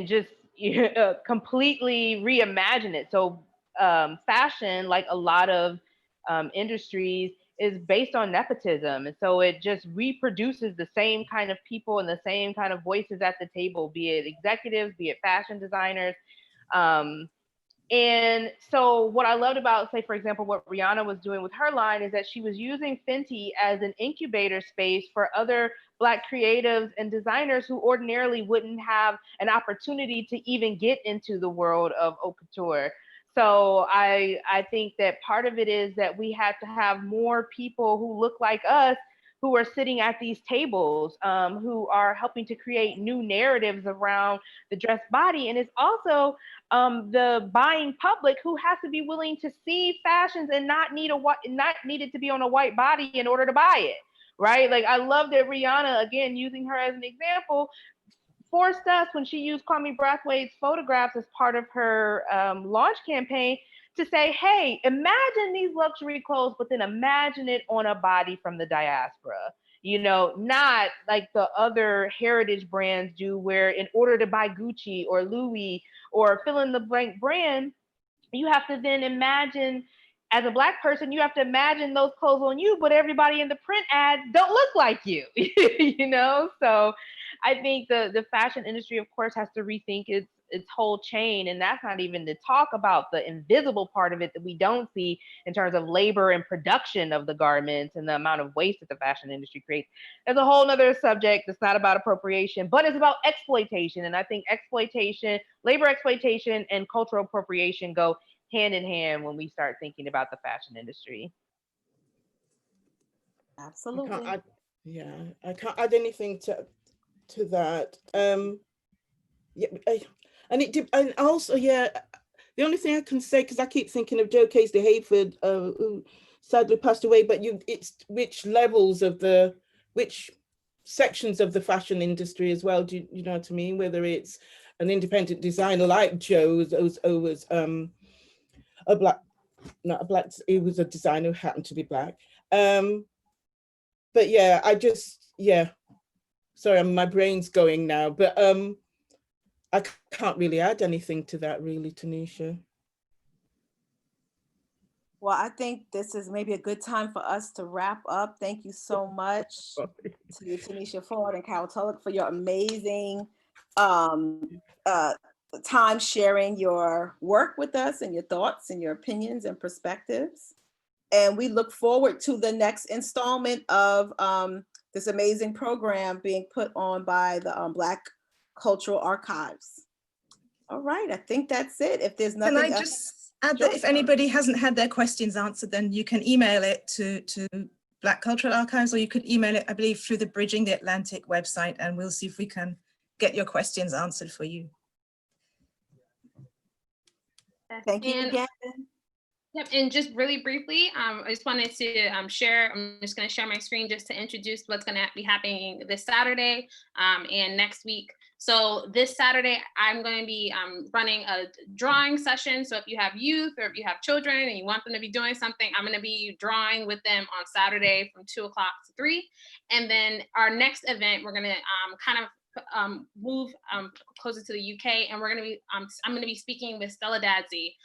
just completely reimagine it. So fashion, like a lot of industries, is based on nepotism. And so it just reproduces the same kind of people and the same kind of voices at the table, be it executives, be it fashion designers. And so what I loved about, say, for example, what Rihanna was doing with her line is that she was using Fenty as an incubator space for other Black creatives and designers who ordinarily wouldn't have an opportunity to even get into the world of haute couture. So I think that part of it is that we had to have more people who look like us, who are sitting at these tables, who are helping to create new narratives around the dressed body. And it's also the buying public who has to be willing to see fashions and not need it to be on a white body in order to buy it, right? Like, I love that Rihanna, again, using her as an example, forced us, when she used Kwame Brathwaite's photographs as part of her launch campaign, to say, hey, imagine these luxury clothes, but then imagine it on a body from the diaspora. You know, not like the other heritage brands do, where in order to buy Gucci or Louis or fill in the blank brand, you have to then imagine, as a Black person, you have to imagine those clothes on you, but everybody in the print ads don't look like you, you know? So I think the fashion industry, of course, has to rethink its whole chain. And that's not even to talk about the invisible part of it that we don't see in terms of labor and production of the garments and the amount of waste that the fashion industry creates. There's a whole nother subject that's not about appropriation, but it's about exploitation. And I think exploitation, labor exploitation, and cultural appropriation go hand in hand when we start thinking about the fashion industry. Absolutely. I can't add anything to that. And also, the only thing I can say, because I keep thinking of Joe Casey Hayford, who sadly passed away, but it's which levels of which sections of the fashion industry as well, do you know what I mean? Whether it's an independent designer like Joe, who was he was a designer who happened to be Black. But sorry, my brain's going now, but I can't really add anything to that, really, Tanisha. Well, I think this is maybe a good time for us to wrap up. Thank you so much to Tanisha Ford and Carol Tulloch for your amazing time sharing your work with us and your thoughts and your opinions and perspectives. And we look forward to the next installment of this amazing program being put on by the Black Cultural Archives. All right, I think that's it. If there's nothing else. Can I just add that if anybody hasn't had their questions answered, then you can email it to Black Cultural Archives, or you could email it, I believe, through the Bridging the Atlantic website, and we'll see if we can get your questions answered for you. Thank you again. Yep, and just really briefly, I just wanted to share, I'm just going to share my screen just to introduce what's going to be happening this Saturday and next week. So this Saturday, I'm going to be running a drawing session. So if you have youth or if you have children and you want them to be doing something, I'm going to be drawing with them on Saturday from 2 o'clock to 3. And then our next event, we're going to kind of move closer to the UK, and we're going to be I'm going to be speaking with Stella Dadsey,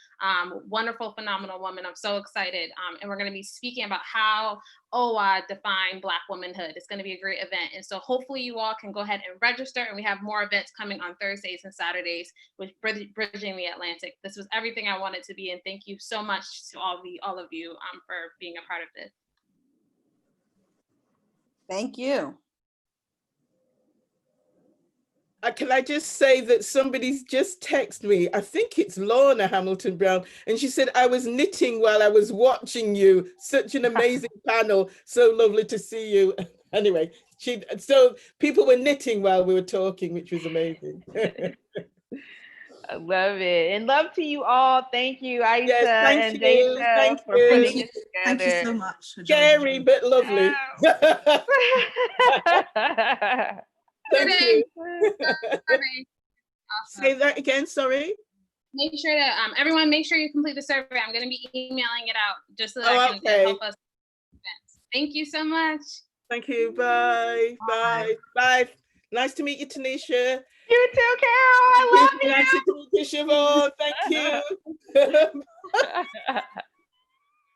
wonderful, phenomenal woman. I'm so excited, and we're going to be speaking about how OWA defined Black womanhood. It's going to be a great event, and so hopefully you all can go ahead and register, and we have more events coming on Thursdays and Saturdays with Bridging the Atlantic. This was everything I wanted to be, and thank you so much to all of you for being a part of this. Thank you. Can I just say that somebody's just texted me, I think it's Lorna Hamilton Brown, and she said, I was knitting while I was watching you. Such an amazing panel. So lovely to see you. Anyway, so people were knitting while we were talking, which was amazing. I love it. And love to you all. Thank you, Aisha yes, thank for you. putting it together. Thank you so much. Scary, but lovely. Thank you. Awesome. Say that again, sorry. Make sure to everyone, make sure you complete the survey. I'm going to be emailing it out just so that I can help us. Thank you so much. Thank you. Bye. Bye. Bye. Nice to meet you, Tanisha. You too, Carol. I love you. Nice to meet you, Siobhan. Thank you.